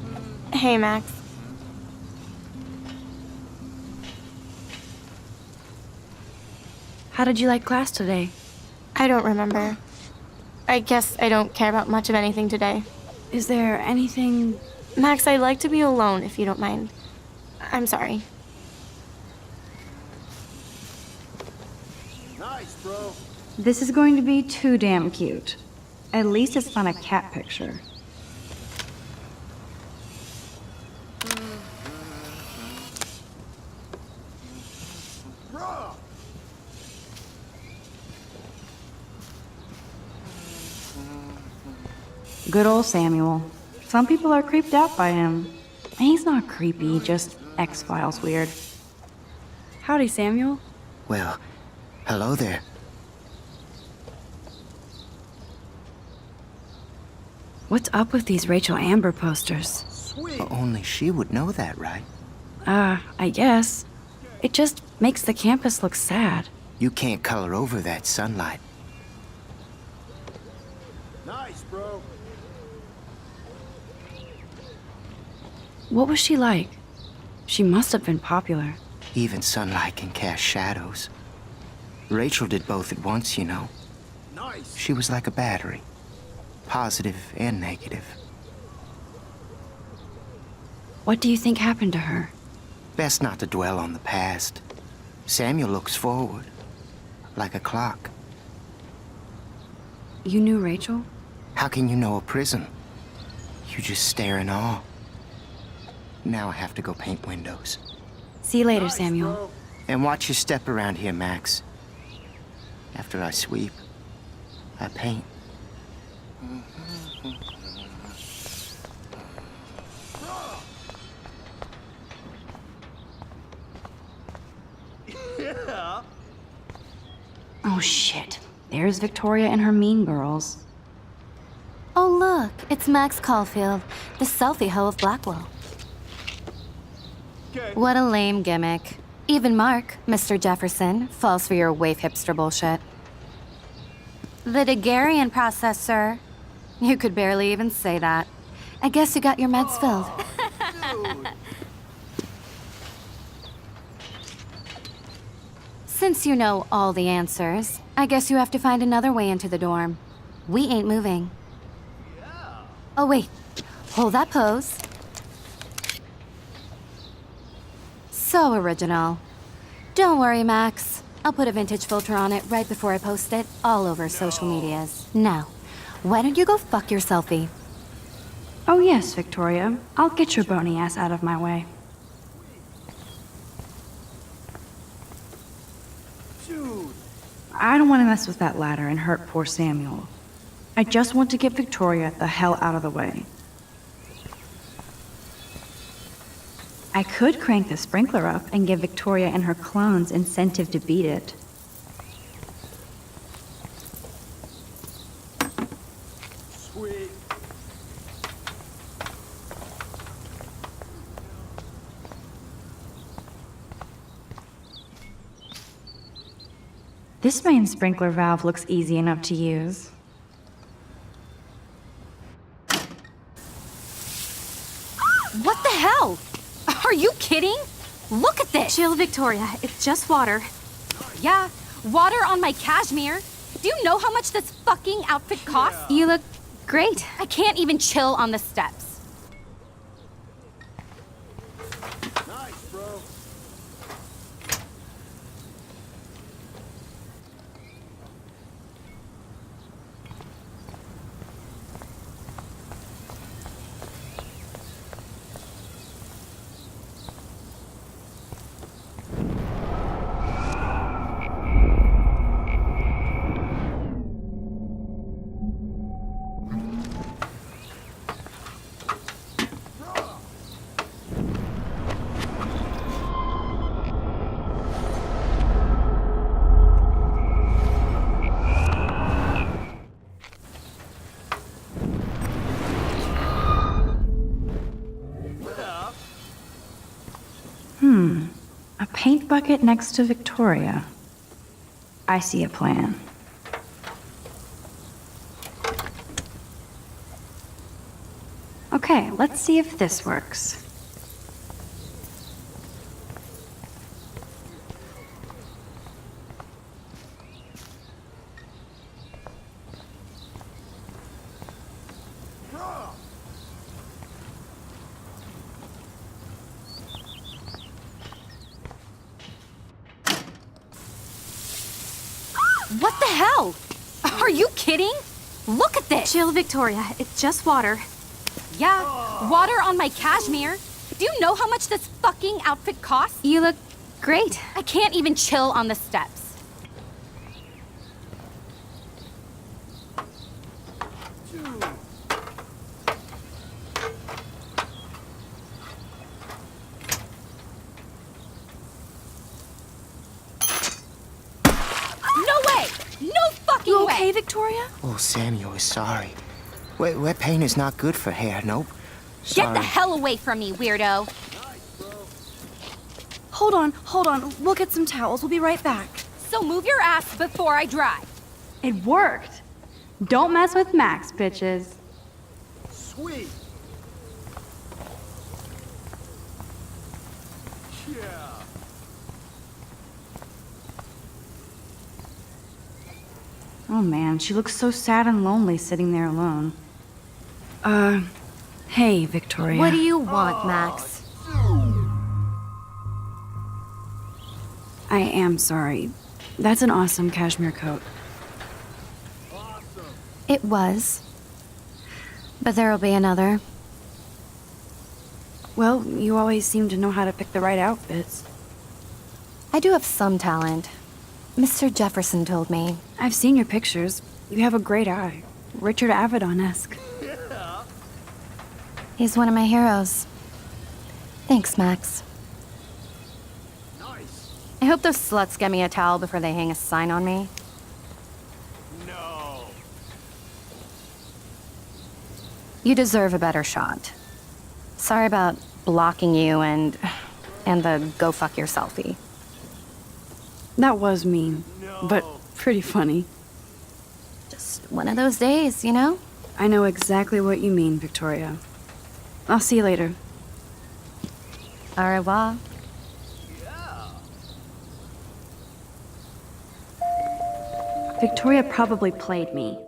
Hey, Max. How did you like class today? I don't remember. I guess I don't care about much of anything today. Is there anything... Max, I'd like to be alone if you don't mind. I'm sorry. Nice, bro. This is going to be too damn cute. At least it's not a cat picture. Good old Samuel. Some people are creeped out by him. He's not creepy, just X-Files weird. Howdy, Samuel. Well, hello there. What's up with these Rachel Amber posters? Sweet. Only she would know that, right? I guess. It just makes the campus look sad. You can't color over that sunlight. Nice, bro. What was she like? She must have been popular. Even sunlight can cast shadows. Rachel did both at once, you know. Nice. She was like a battery. Positive and negative. What do you think happened to her? Best not to dwell on the past. Samuel looks forward, like a clock. You knew Rachel? How can you know a prison? You just stare in awe. Now I have to go paint windows. See you later, Samuel. And watch your step around here, Max. After I sweep, I paint. Yeah. Oh shit. There's Victoria and her mean girls. Oh, look, it's Max Caulfield, the selfie hoe of Blackwell. Okay. What a lame gimmick. Even Mark, Mr. Jefferson, falls for your waif hipster bullshit. The Daguerrean process, sir. You could barely even say that. I guess you got your meds filled. Dude. Since you know all the answers, I guess you have to find another way into the dorm. We ain't moving. Oh, wait. Hold that pose. So original. Don't worry, Max. I'll put a vintage filter on it right before I post it all over social medias. Now, why don't you go fuck your selfie? Oh yes, Victoria. I'll get your bony ass out of my way. Dude. I don't want to mess with that ladder and hurt poor Samuel. I just want to get Victoria the hell out of the way. I could crank the sprinkler up and give Victoria and her clones incentive to beat it. Sweet. This main sprinkler valve looks easy enough to use. What the hell? Are you kidding? Look at this! Chill, Victoria. It's just water. Yeah, water on my cashmere. Do you know how much this fucking outfit costs? You look great. I can't even chill on the steps. Nice, bro. pink bucket next to Victoria. I see a plan. Okay, let's see if this works. What the hell? Are you kidding? Look at this! Chill, Victoria. It's just water. Yeah, water on my cashmere. Do you know how much this fucking outfit costs? You look great. I can't even chill on the steps. No way! No fucking You way! okay, Victoria? Oh, Samuel is sorry. Wet paint is not good for hair, nope. Get the hell away from me, weirdo! Hold on. We'll get some towels. We'll be right back. So move your ass before I dry. It worked! Don't mess with Max, bitches. Sweet. Yeah. Oh man, she looks so sad and lonely sitting there alone. Hey, Victoria. What do you want, Max? I am sorry. That's an awesome cashmere coat. It was. But there'll be another. Well, you always seem to know how to pick the right outfits. I do have some talent. Mr. Jefferson told me. I've seen your pictures. You have a great eye. Richard Avedon-esque. He's one of my heroes. Thanks, Max. Nice. I hope those sluts get me a towel before they hang a sign on me. No. You deserve a better shot. Sorry about blocking you and the go fuck your selfie. That was mean, but pretty funny. Just one of those days, you know? I know exactly what you mean, Victoria. I'll see you later. Au revoir. Victoria probably played me.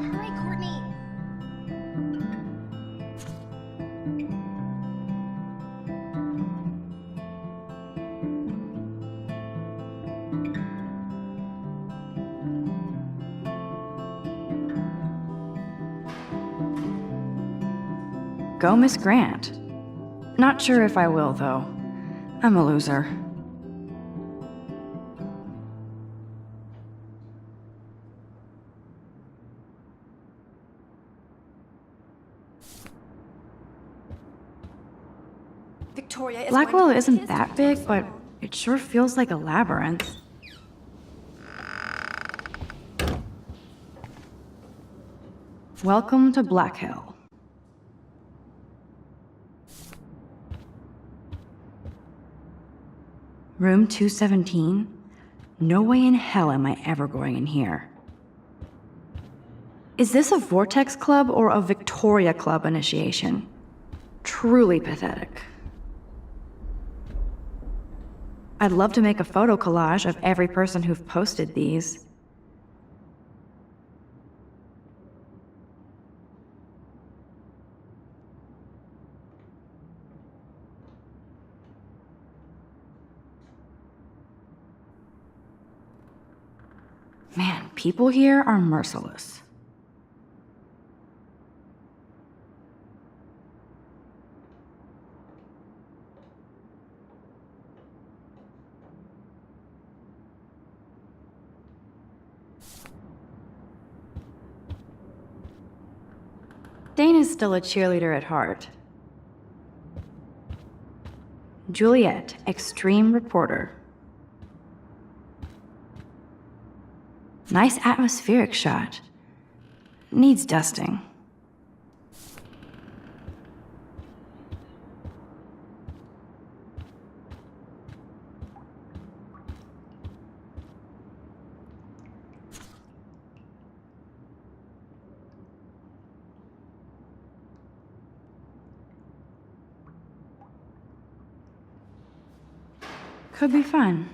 Hurry, Courtney. Go, Miss Grant. Not sure if I will, though. I'm a loser. Victoria is Blackwell isn't that big, but it sure feels like a labyrinth. Welcome to Black Hill. Room 217? No way in hell am I ever going in here. Is this a Vortex Club or a Victoria Club initiation? Truly pathetic. I'd love to make a photo collage of every person who've posted these. Man, people here are merciless. Dana's still a cheerleader at heart. Juliet, extreme reporter. Nice atmospheric shot. Needs dusting. Could be fun.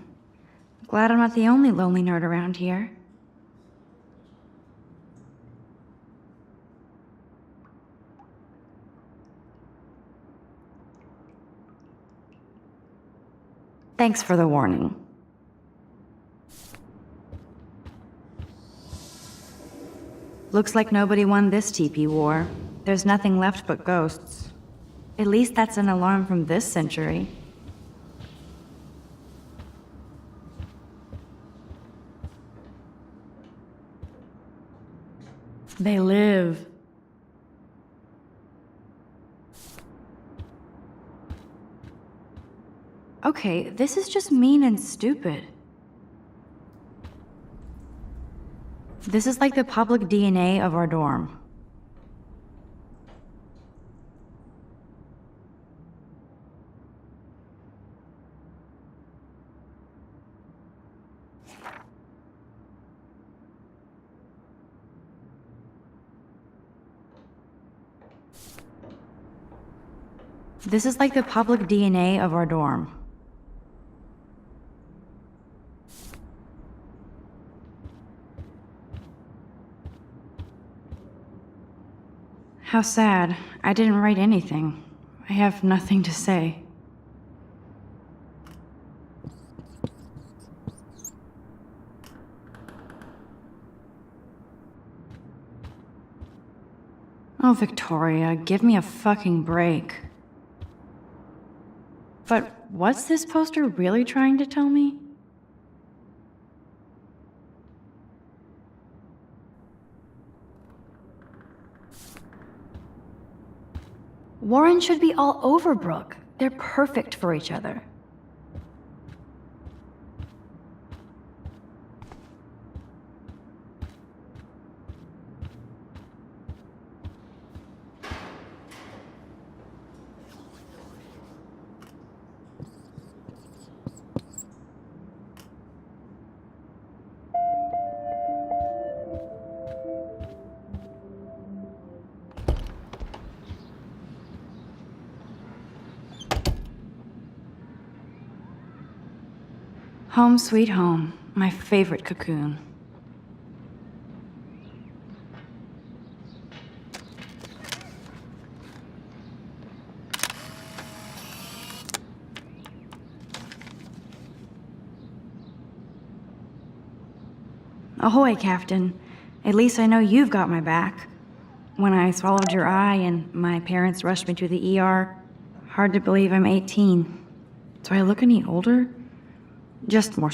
Glad I'm not the only lonely nerd around here. Thanks for the warning. Looks like nobody won this TP war. There's nothing left but ghosts. At least that's an alarm from this century. They live. Okay, this is just mean and stupid. This is like the public DNA of our dorm. This is like the public DNA of our dorm. How sad. I didn't write anything. I have nothing to say. Oh, Victoria, give me a fucking break. But what's this poster really trying to tell me? Warren should be all over Brooke. They're perfect for each other. Home sweet home, my favorite cocoon. Ahoy, Captain. At least I know you've got my back. When I swallowed your eye and my parents rushed me to the ER, hard to believe I'm 18. Do I look any older? Just more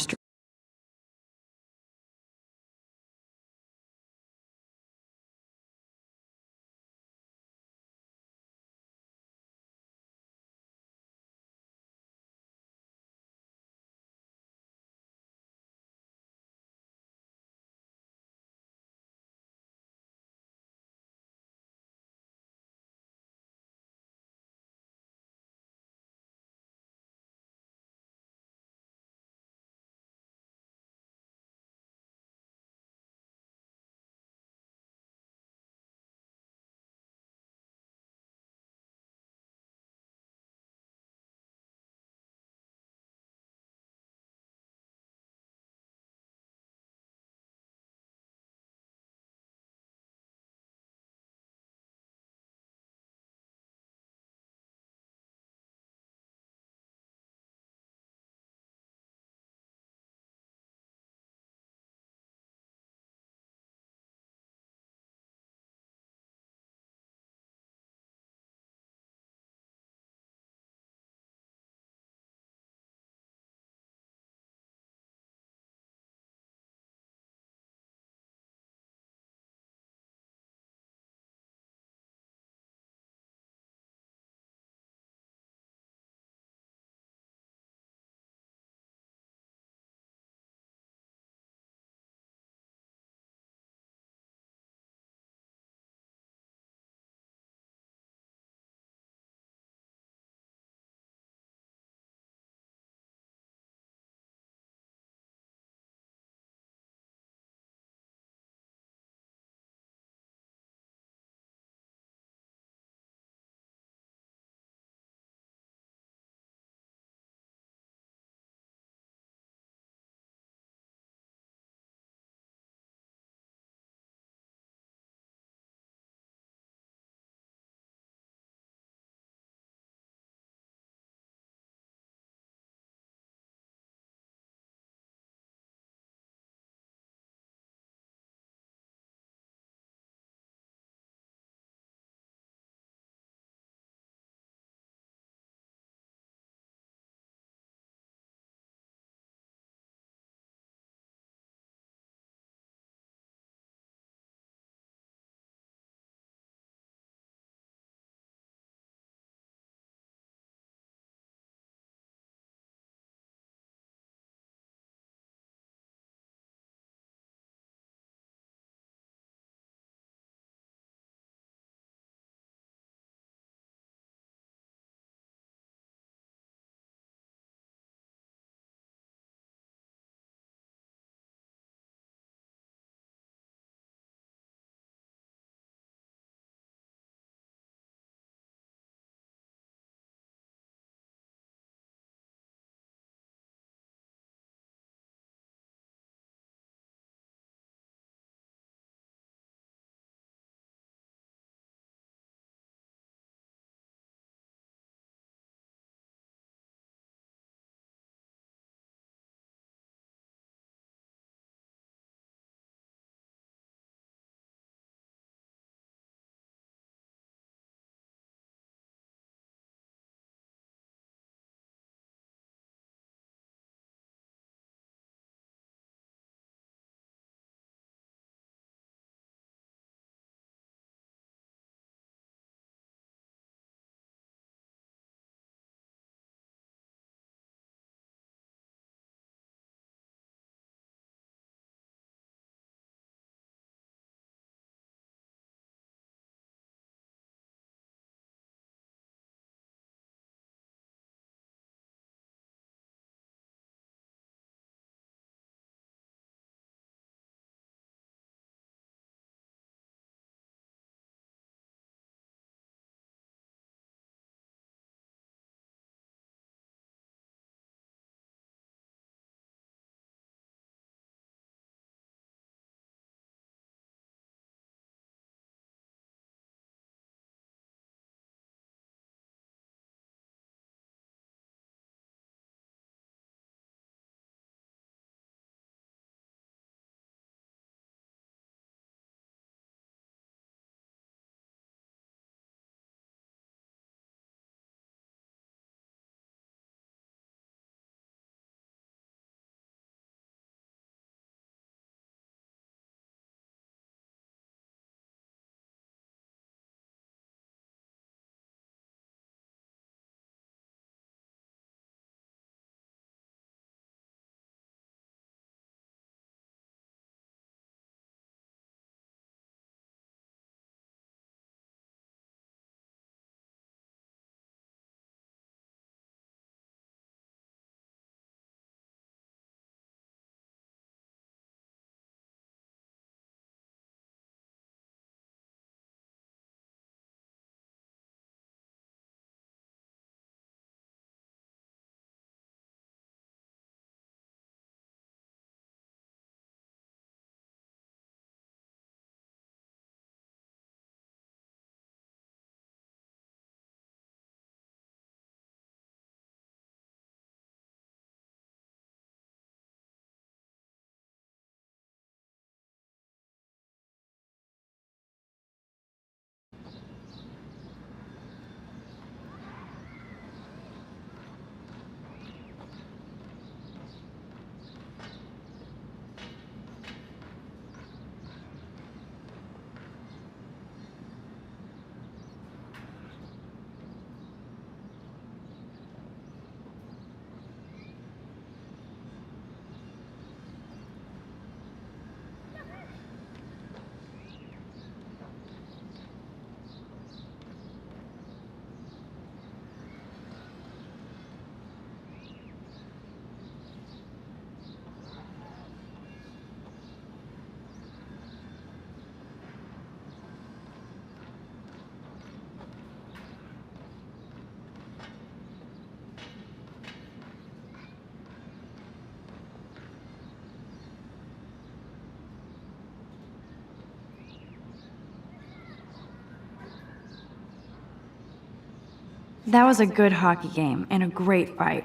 That was a good hockey game and a great fight.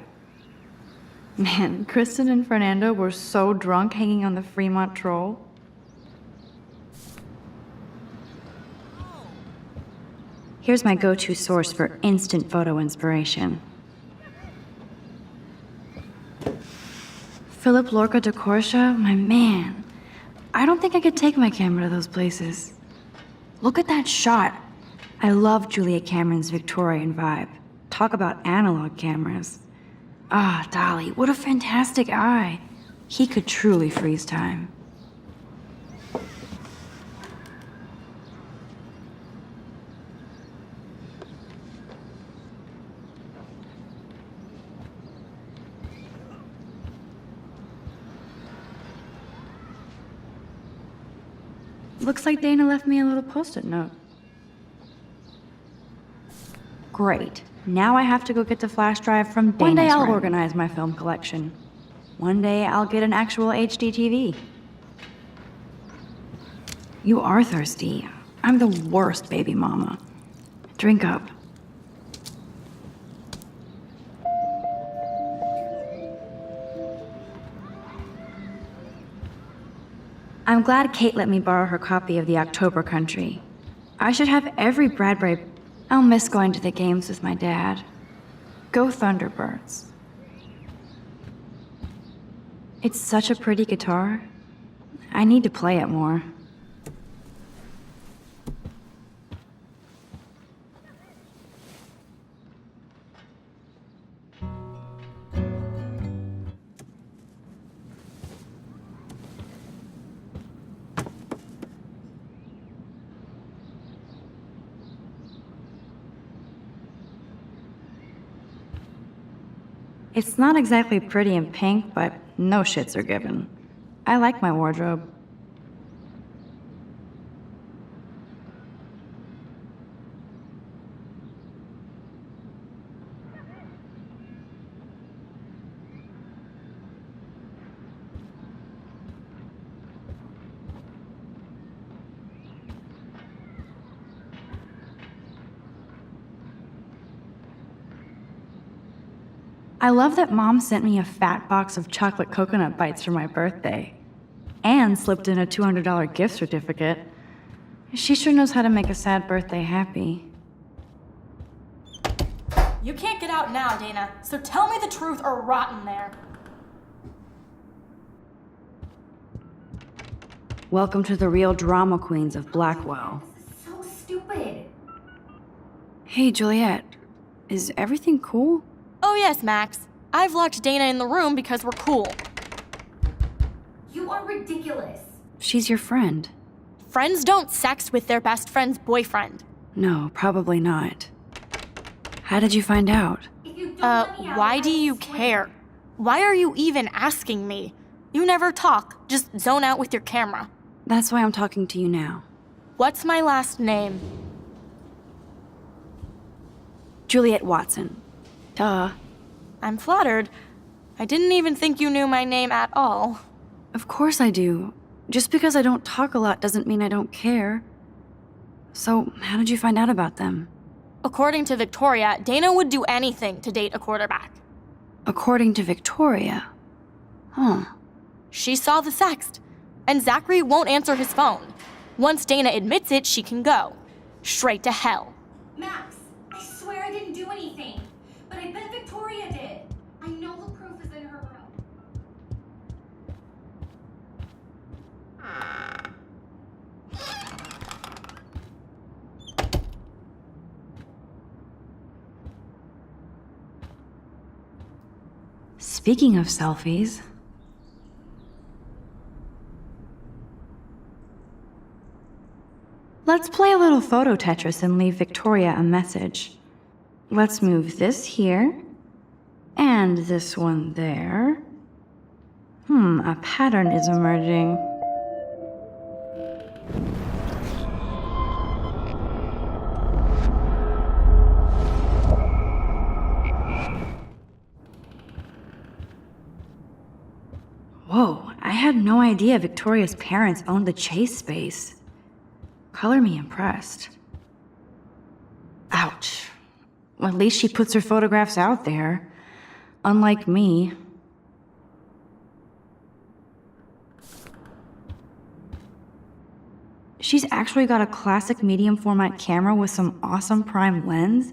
Man, Kristen and Fernando were so drunk hanging on the Fremont Troll. Here's my go-to source for instant photo inspiration. Philip Lorca de Corsia, my man. I don't think I could take my camera to those places. Look at that shot. I love Julia Cameron's Victorian vibe. Talk about analog cameras. Ah, Dolly, what a fantastic eye. He could truly freeze time. Looks like Dana left me a little post-it note. Great. Now I have to go get the flash drive from Dana's. One day I'll organize my film collection. One day I'll get an actual HD TV. You are thirsty. I'm the worst baby mama. Drink up. I'm glad Kate let me borrow her copy of the October Country. I should have every Bradbury. I'll miss going to the games with my dad. Go Thunderbirds. It's such a pretty guitar. I need to play it more. It's not exactly pretty and pink, but no shits are given. I like my wardrobe. I love that Mom sent me a fat box of chocolate coconut bites for my birthday. And slipped in a $200 gift certificate. She sure knows how to make a sad birthday happy. You can't get out now, Dana, so tell me the truth or rot in there. Welcome to the real drama queens of Blackwell. So stupid. Hey, Juliet. Is everything cool? Oh yes, Max. I've locked Dana in the room because we're cool. You are ridiculous. She's your friend. Friends don't sex with their best friend's boyfriend. No, probably not. How did you find out? Why do you care? Why are you even asking me? You never talk, just zone out with your camera. That's why I'm talking to you now. What's my last name? Juliet Watson. Duh. I'm flattered. I didn't even think you knew my name at all. Of course I do. Just because I don't talk a lot doesn't mean I don't care. So, how did you find out about them? According to Victoria, Dana would do anything to date a quarterback. According to Victoria? Huh. She saw the sext, and Zachary won't answer his phone. Once Dana admits it, she can go. Straight to hell. Max, I swear I didn't do anything. But I bet Victoria did. I know the proof is in her room. Speaking of selfies... Let's play a little photo Tetris and leave Victoria a message. Let's move this here, and this one there. A pattern is emerging. Whoa, I had no idea Victoria's parents owned the Chase space. Color me impressed. Ouch. At least she puts her photographs out there. Unlike me. She's actually got a classic medium format camera with some awesome prime lens.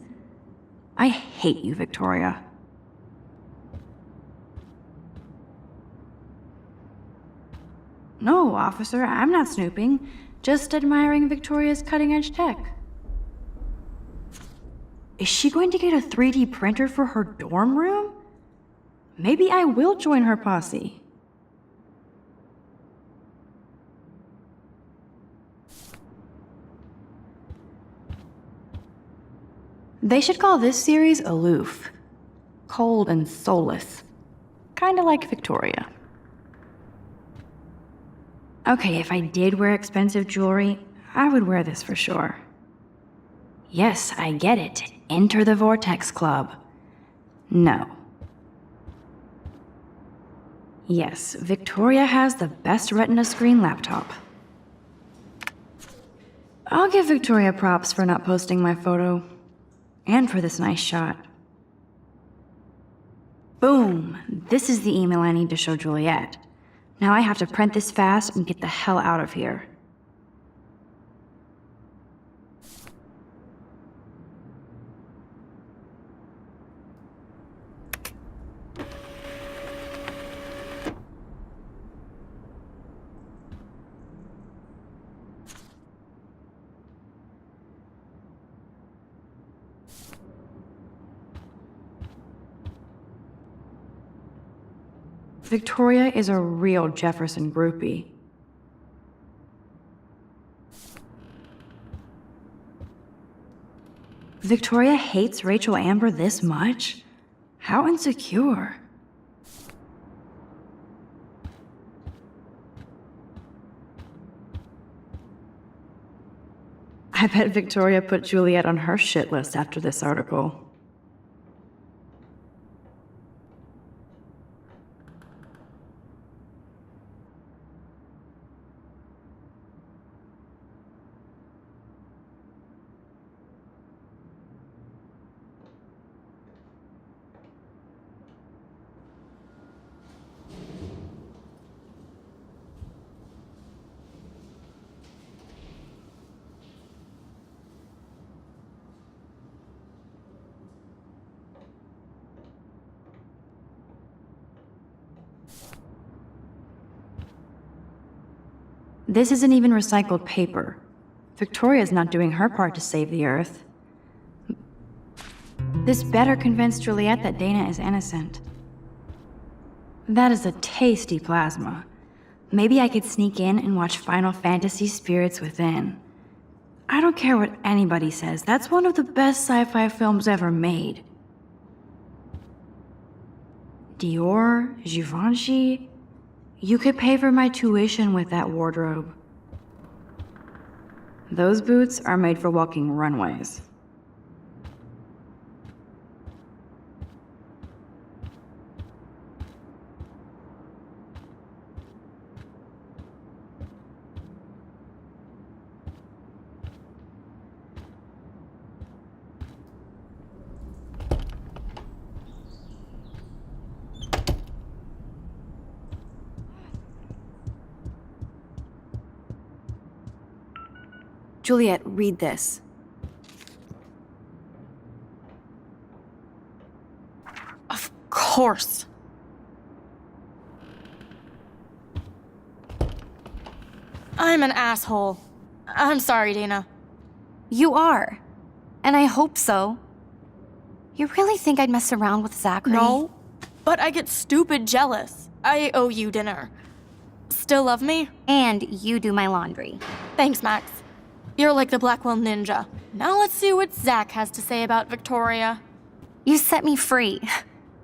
I hate you, Victoria. No, officer, I'm not snooping. Just admiring Victoria's cutting-edge tech. Is she going to get a 3D printer for her dorm room? Maybe I will join her posse. They should call this series Aloof. Cold and soulless. Kinda like Victoria. Okay, if I did wear expensive jewelry, I would wear this for sure. Yes, I get it. Enter the Vortex Club. No. Yes, Victoria has the best Retina screen laptop. I'll give Victoria props for not posting my photo. And for this nice shot. Boom! This is the email I need to show Juliet. Now I have to print this fast and get the hell out of here. Victoria is a real Jefferson groupie. Victoria hates Rachel Amber this much? How insecure. I bet Victoria put Juliet on her shit list after this article. This isn't even recycled paper. Victoria's not doing her part to save the Earth. This better convince Juliet that Dana is innocent. That is a tasty plasma. Maybe I could sneak in and watch Final Fantasy Spirits Within. I don't care what anybody says, that's one of the best sci-fi films ever made. Dior, Givenchy... You could pay for my tuition with that wardrobe. Those boots are made for walking runways. Juliet, read this. Of course. I'm an asshole. I'm sorry, Dana. You are. And I hope so. You really think I'd mess around with Zachary? No, but I get stupid jealous. I owe you dinner. Still love me? And you do my laundry. Thanks, Max. You're like the Blackwell Ninja. Now let's see what Zach has to say about Victoria. You set me free.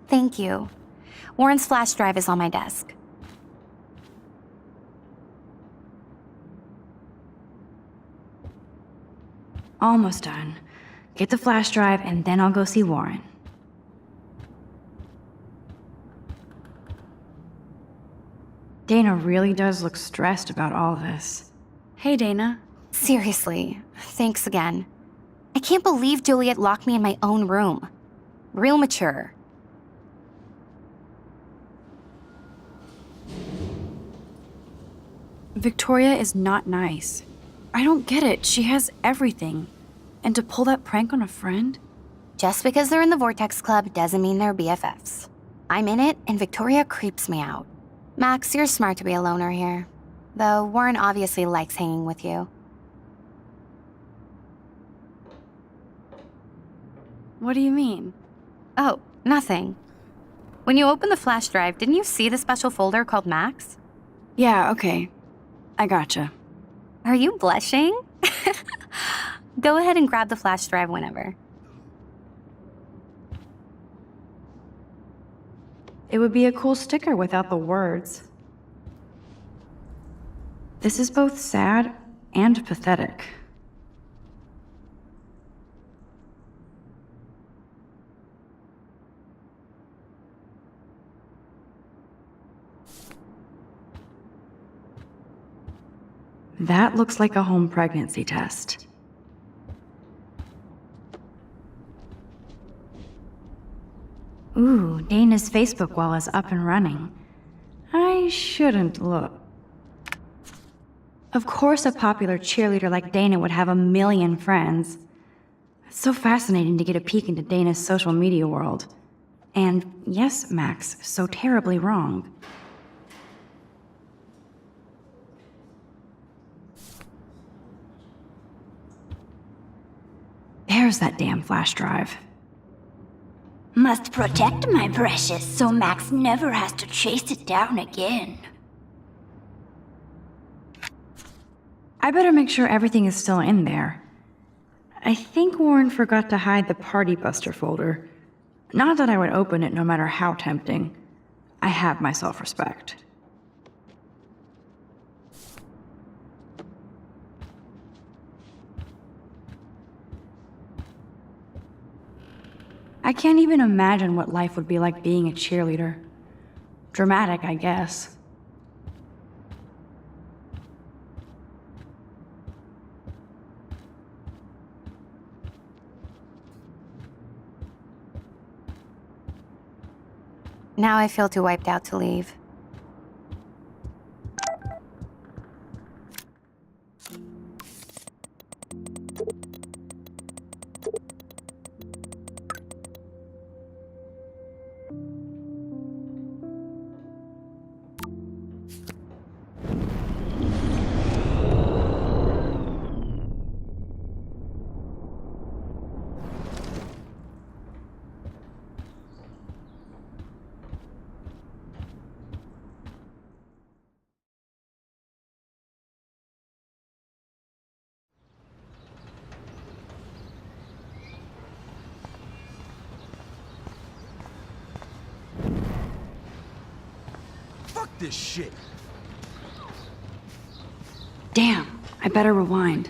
Thank you. Warren's flash drive is on my desk. Almost done. Get the flash drive and then I'll go see Warren. Dana really does look stressed about all this. Hey, Dana. Seriously, thanks again. I can't believe Juliet locked me in my own room. Real mature. Victoria is not nice. I don't get it. She has everything. And to pull that prank on a friend? Just because they're in the Vortex Club doesn't mean they're BFFs. I'm in it, and Victoria creeps me out. Max, you're smart to be a loner here. Though Warren obviously likes hanging with you. What do you mean? Oh, nothing. When you opened the flash drive, didn't you see the special folder called Max? Yeah, okay. I gotcha. Are you blushing? Go ahead and grab the flash drive whenever. It would be a cool sticker without the words. This is both sad and pathetic. That looks like a home pregnancy test. Ooh, Dana's Facebook wall is up and running. I shouldn't look. Of course a popular cheerleader like Dana would have a million friends. It's so fascinating to get a peek into Dana's social media world. And yes, Max, so terribly wrong. There's that damn flash drive. Must protect my precious so Max never has to chase it down again. I better make sure everything is still in there. I think Warren forgot to hide the Party Buster folder. Not that I would open it no matter how tempting. I have my self-respect. I can't even imagine what life would be like being a cheerleader. Dramatic, I guess. Now I feel too wiped out to leave. This shit. Damn, I better rewind.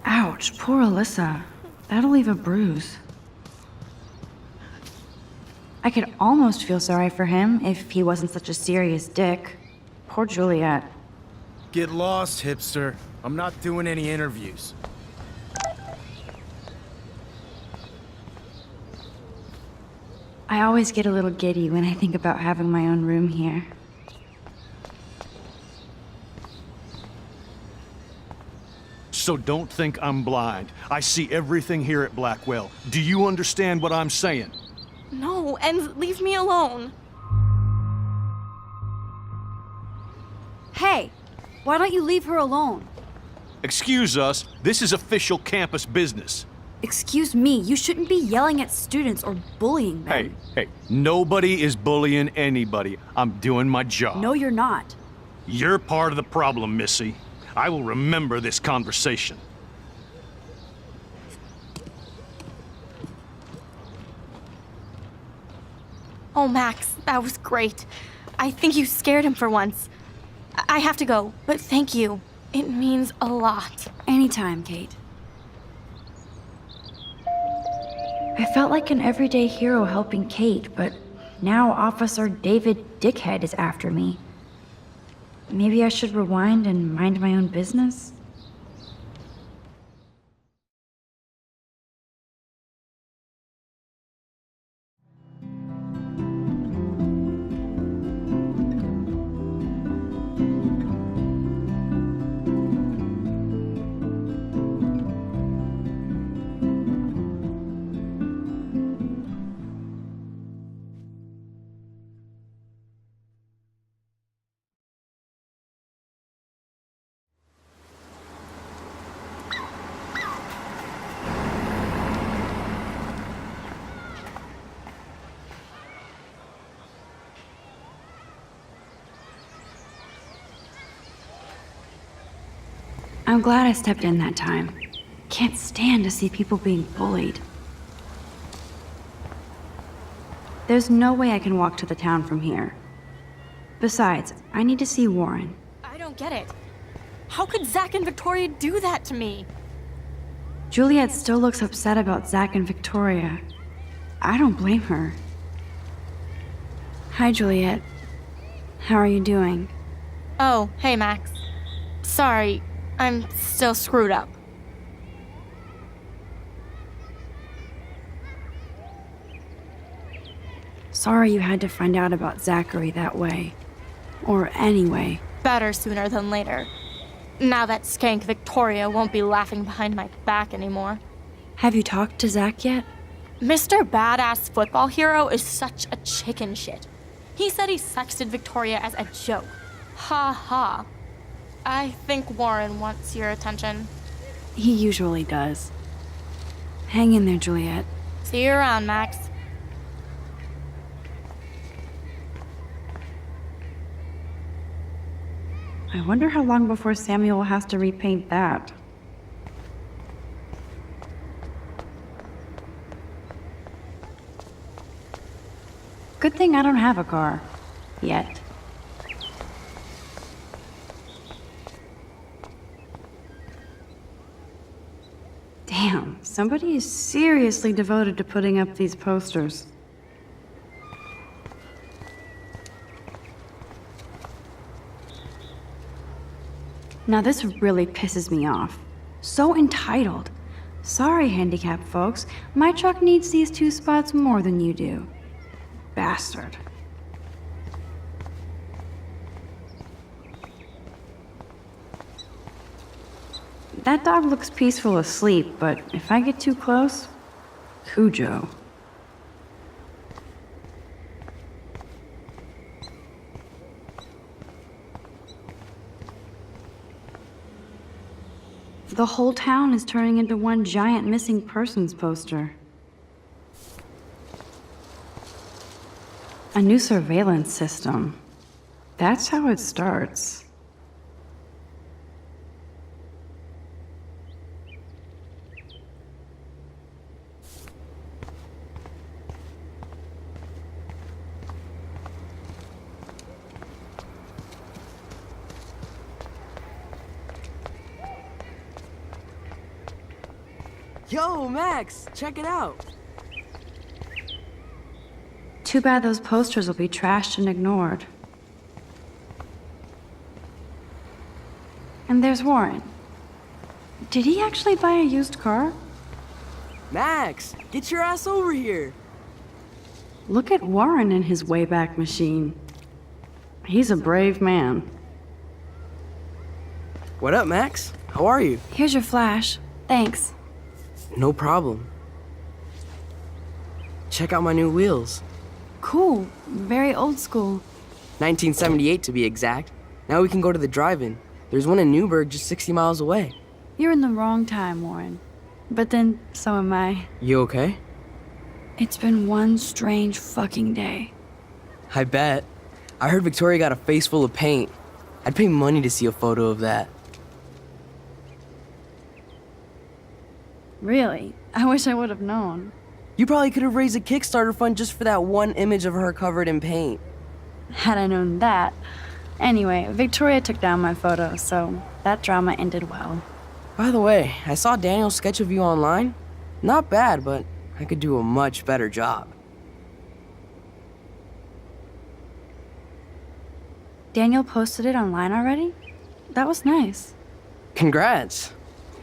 Ouch, poor Alyssa. That'll leave a bruise. I could almost feel sorry for him if he wasn't such a serious dick. Poor Juliet. Get lost, hipster. I'm not doing any interviews. I always get a little giddy when I think about having my own room here. So don't think I'm blind. I see everything here at Blackwell. Do you understand what I'm saying? No, and leave me alone. Hey, why don't you leave her alone? Excuse us, this is official campus business. Excuse me, you shouldn't be yelling at students or bullying them. Hey, nobody is bullying anybody. I'm doing my job. No, you're not. You're part of the problem, Missy. I will remember this conversation. Oh, Max, that was great. I think you scared him for once. I have to go, but thank you. It means a lot. Anytime, Kate. I felt like an everyday hero helping Kate, but Now Officer David Dickhead is after me. Maybe I should rewind and mind my own business? I'm glad I stepped in that time. Can't stand to see people being bullied. There's no way I can walk to the town from here. Besides, I need to see Warren. I don't get it. How could Zach and Victoria do that to me? Juliet still looks upset about Zach and Victoria. I don't blame her. Hi, Juliet. How are you doing? Oh, hey, Max. Sorry, I'm still screwed up. Sorry you had to find out about Zachary that way. Or anyway. Better sooner than later. Now that skank Victoria won't be laughing behind my back anymore. Have you talked to Zach yet? Mr. Badass Football Hero is such a chicken shit. He said he sexted Victoria as a joke. Ha ha. I think Warren wants your attention. He usually does. Hang in there, Juliet. See you around, Max. I wonder how long before Samuel has to repaint that. Good thing I don't have a car. Yet. Damn, somebody is seriously devoted to putting up these posters. Now this really pisses me off. So entitled. Sorry, handicapped folks. My truck needs these 2 spots more than you do. Bastard. That dog looks peaceful asleep, but if I get too close, Cujo. The whole town is turning into one giant missing persons poster. A new surveillance system. That's how it starts. Yo, Max, check it out. Too bad those posters will be trashed and ignored. And there's Warren. Did he actually buy a used car? Max, get your ass over here. Look at Warren in his Wayback Machine. He's a brave man. What up, Max? How are you? Here's your flash. Thanks. No problem. Check out my new wheels. Cool. Very old school. 1978 to be exact. Now we can go to the drive-in. There's one in Newburgh just 60 miles away. You're in the wrong time, Warren. But then, so am I. You okay? It's been one strange fucking day. I bet. I heard Victoria got a face full of paint. I'd pay money to see a photo of that. Really? I wish I would have known. You probably could have raised a Kickstarter fund just for that one image of her covered in paint. Had I known that. Anyway, Victoria took down my photo, so that drama ended well. By the way, I saw Daniel's sketch of you online. Not bad, but I could do a much better job. Daniel posted it online already? That was nice. Congrats.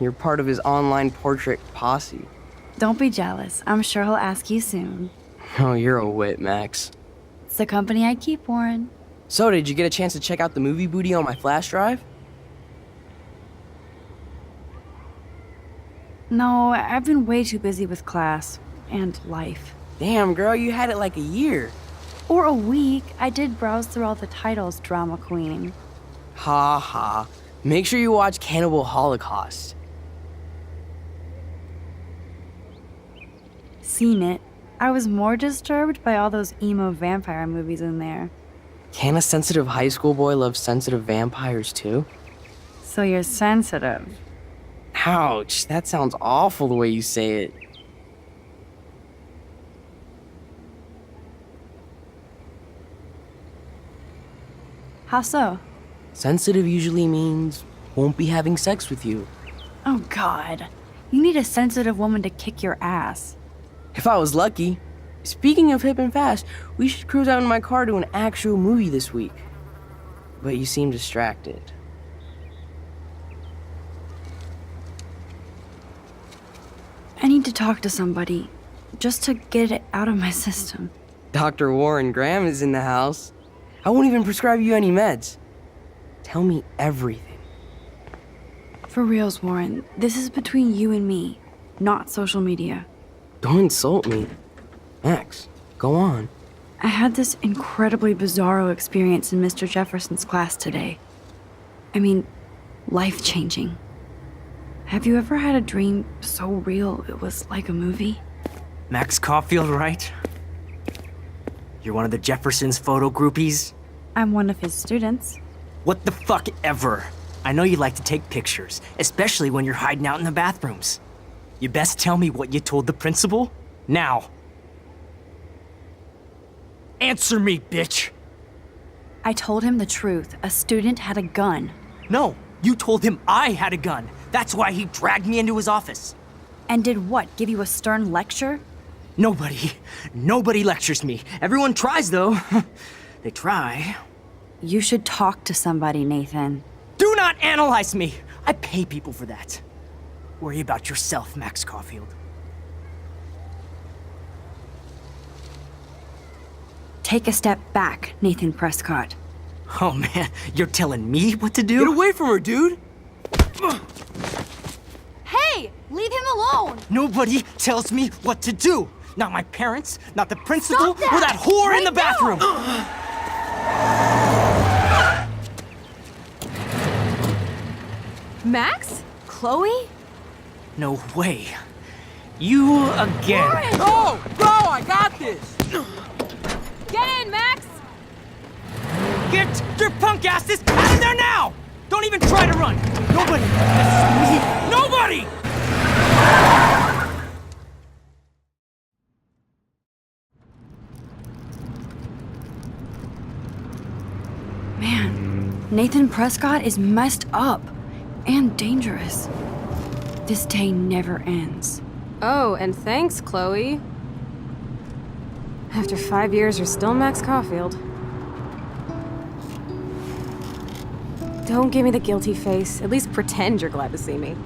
You're part of his online portrait posse. Don't be jealous. I'm sure he'll ask you soon. Oh, you're a wit, Max. It's the company I keep, Warren. So, did you get a chance to check out the movie booty on my flash drive? No, I've been way too busy with class and life. Damn, girl, you had it like a year. Or a week. I did browse through all the titles, drama queen. Ha ha. Make sure you watch Cannibal Holocaust. Seen it. I was more disturbed by all those emo vampire movies in there. Can a sensitive high school boy love sensitive vampires too? So you're sensitive. Ouch, that sounds awful the way you say it. How so? Sensitive usually means won't be having sex with you. Oh God. You need a sensitive woman to kick your ass. If I was lucky. Speaking of hip and fast, we should cruise out in my car to an actual movie this week. But you seem distracted. I need to talk to somebody, just to get it out of my system. Dr. Warren Graham is in the house. I won't even prescribe you any meds. Tell me everything. For reals, Warren, this is between you and me, not social media. Don't insult me. Max, go on. I had this incredibly bizarro experience in Mr. Jefferson's class today. I mean, life-changing. Have you ever had a dream so real it was like a movie? Max Caulfield, right? You're one of the Jefferson's photo groupies? I'm one of his students. What the fuck ever? I know you like to take pictures, especially when you're hiding out in the bathrooms. You best tell me what you told the principal, now. Answer me, bitch! I told him the truth. A student had a gun. No, you told him I had a gun. That's why he dragged me into his office. And did what, give you a stern lecture? Nobody lectures me. Everyone tries, though. They try. You should talk to somebody, Nathan. Do not analyze me! I pay people for that. Worry about yourself, Max Caulfield. Take a step back, Nathan Prescott. Oh man, you're telling me what to do? Get away from her, dude! Hey, leave him alone. Nobody tells me what to do. Not my parents, not the principal, Stop that! or that whore in the Right bathroom. Max? Chloe? No way. You again. Go! Go! I got this! Get in, Max! Get your punk asses out of there now! Don't even try to run. Nobody. Nobody! Man, Nathan Prescott is messed up and dangerous. This day never ends. Oh, and thanks, Chloe. After 5 years, you're still Max Caulfield. Don't give me the guilty face. At least pretend you're glad to see me.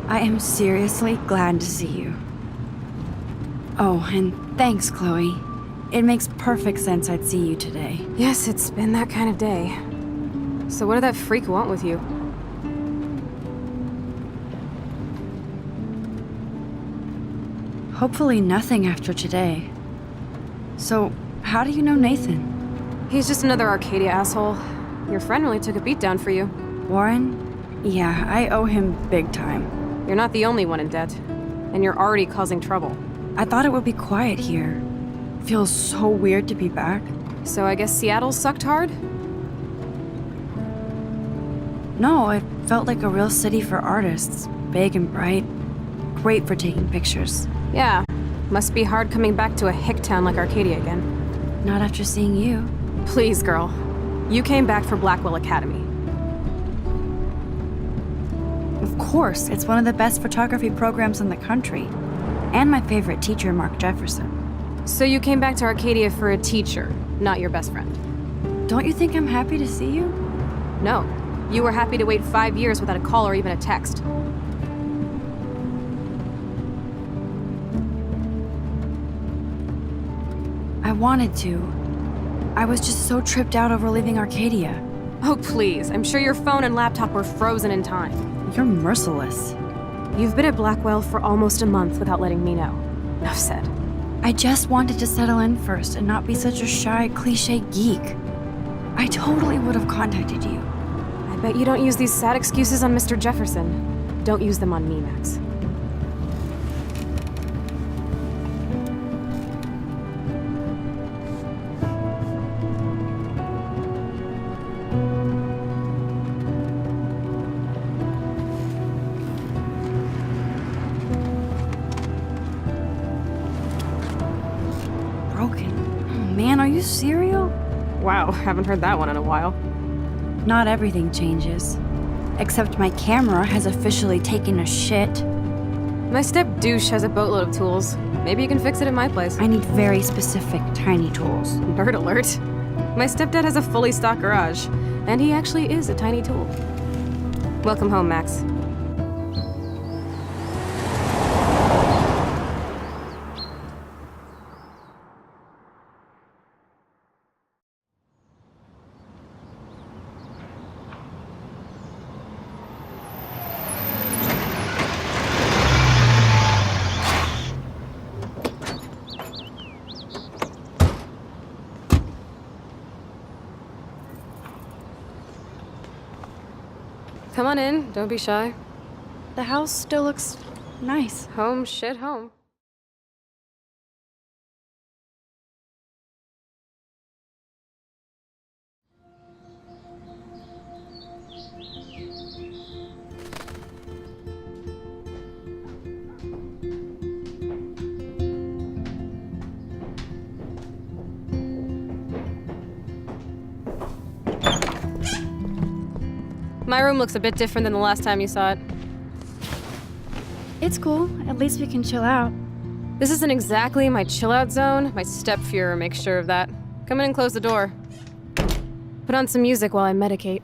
I am seriously glad to see you. Oh, and thanks, Chloe. It makes perfect sense I'd see you today. Yes, it's been that kind of day. So what did that freak want with you? Hopefully nothing after today. So, how do you know Nathan? He's just another Arcadia asshole. Your friend really took a beat down for you. Warren? Yeah, I owe him big time. You're not the only one in debt. And you're already causing trouble. I thought it would be quiet here. Feels so weird to be back. So I guess Seattle sucked hard? No, it felt like a real city for artists. Big and bright. Great for taking pictures. Yeah. Must be hard coming back to a hick town like Arcadia again. Not after seeing you. Please, girl. You came back for Blackwell Academy. Of course, it's one of the best photography programs in the country. And my favorite teacher, Mark Jefferson. So you came back to Arcadia for a teacher, not your best friend. Don't you think I'm happy to see you? No. You were happy to wait 5 years without a call or even a text. I wanted to. I was just so tripped out over leaving Arcadia. Oh, please. I'm sure your phone and laptop were frozen in time. You're merciless. You've been at Blackwell for almost a month without letting me know. Enough said. I just wanted to settle in first and not be such a shy, cliche geek. I totally would have contacted you. I bet you don't use these sad excuses on Mr. Jefferson. Don't use them on me, Max. Broken. Oh, man, are you serial? Wow, haven't heard that one in a while. Not everything changes. Except my camera has officially taken a shit. My step douche has a boatload of tools. Maybe you can fix it at my place. I need very specific, tiny tools. Nerd alert. My stepdad has a fully stocked garage, and he actually is a tiny tool. Welcome home, Max. Come on in, don't be shy. The house still looks nice. Home, shit, home. My room looks a bit different than the last time you saw it. It's cool. At least we can chill out. This isn't exactly my chill-out zone. My step-Fuhrer makes sure of that. Come in and close the door. Put on some music while I medicate.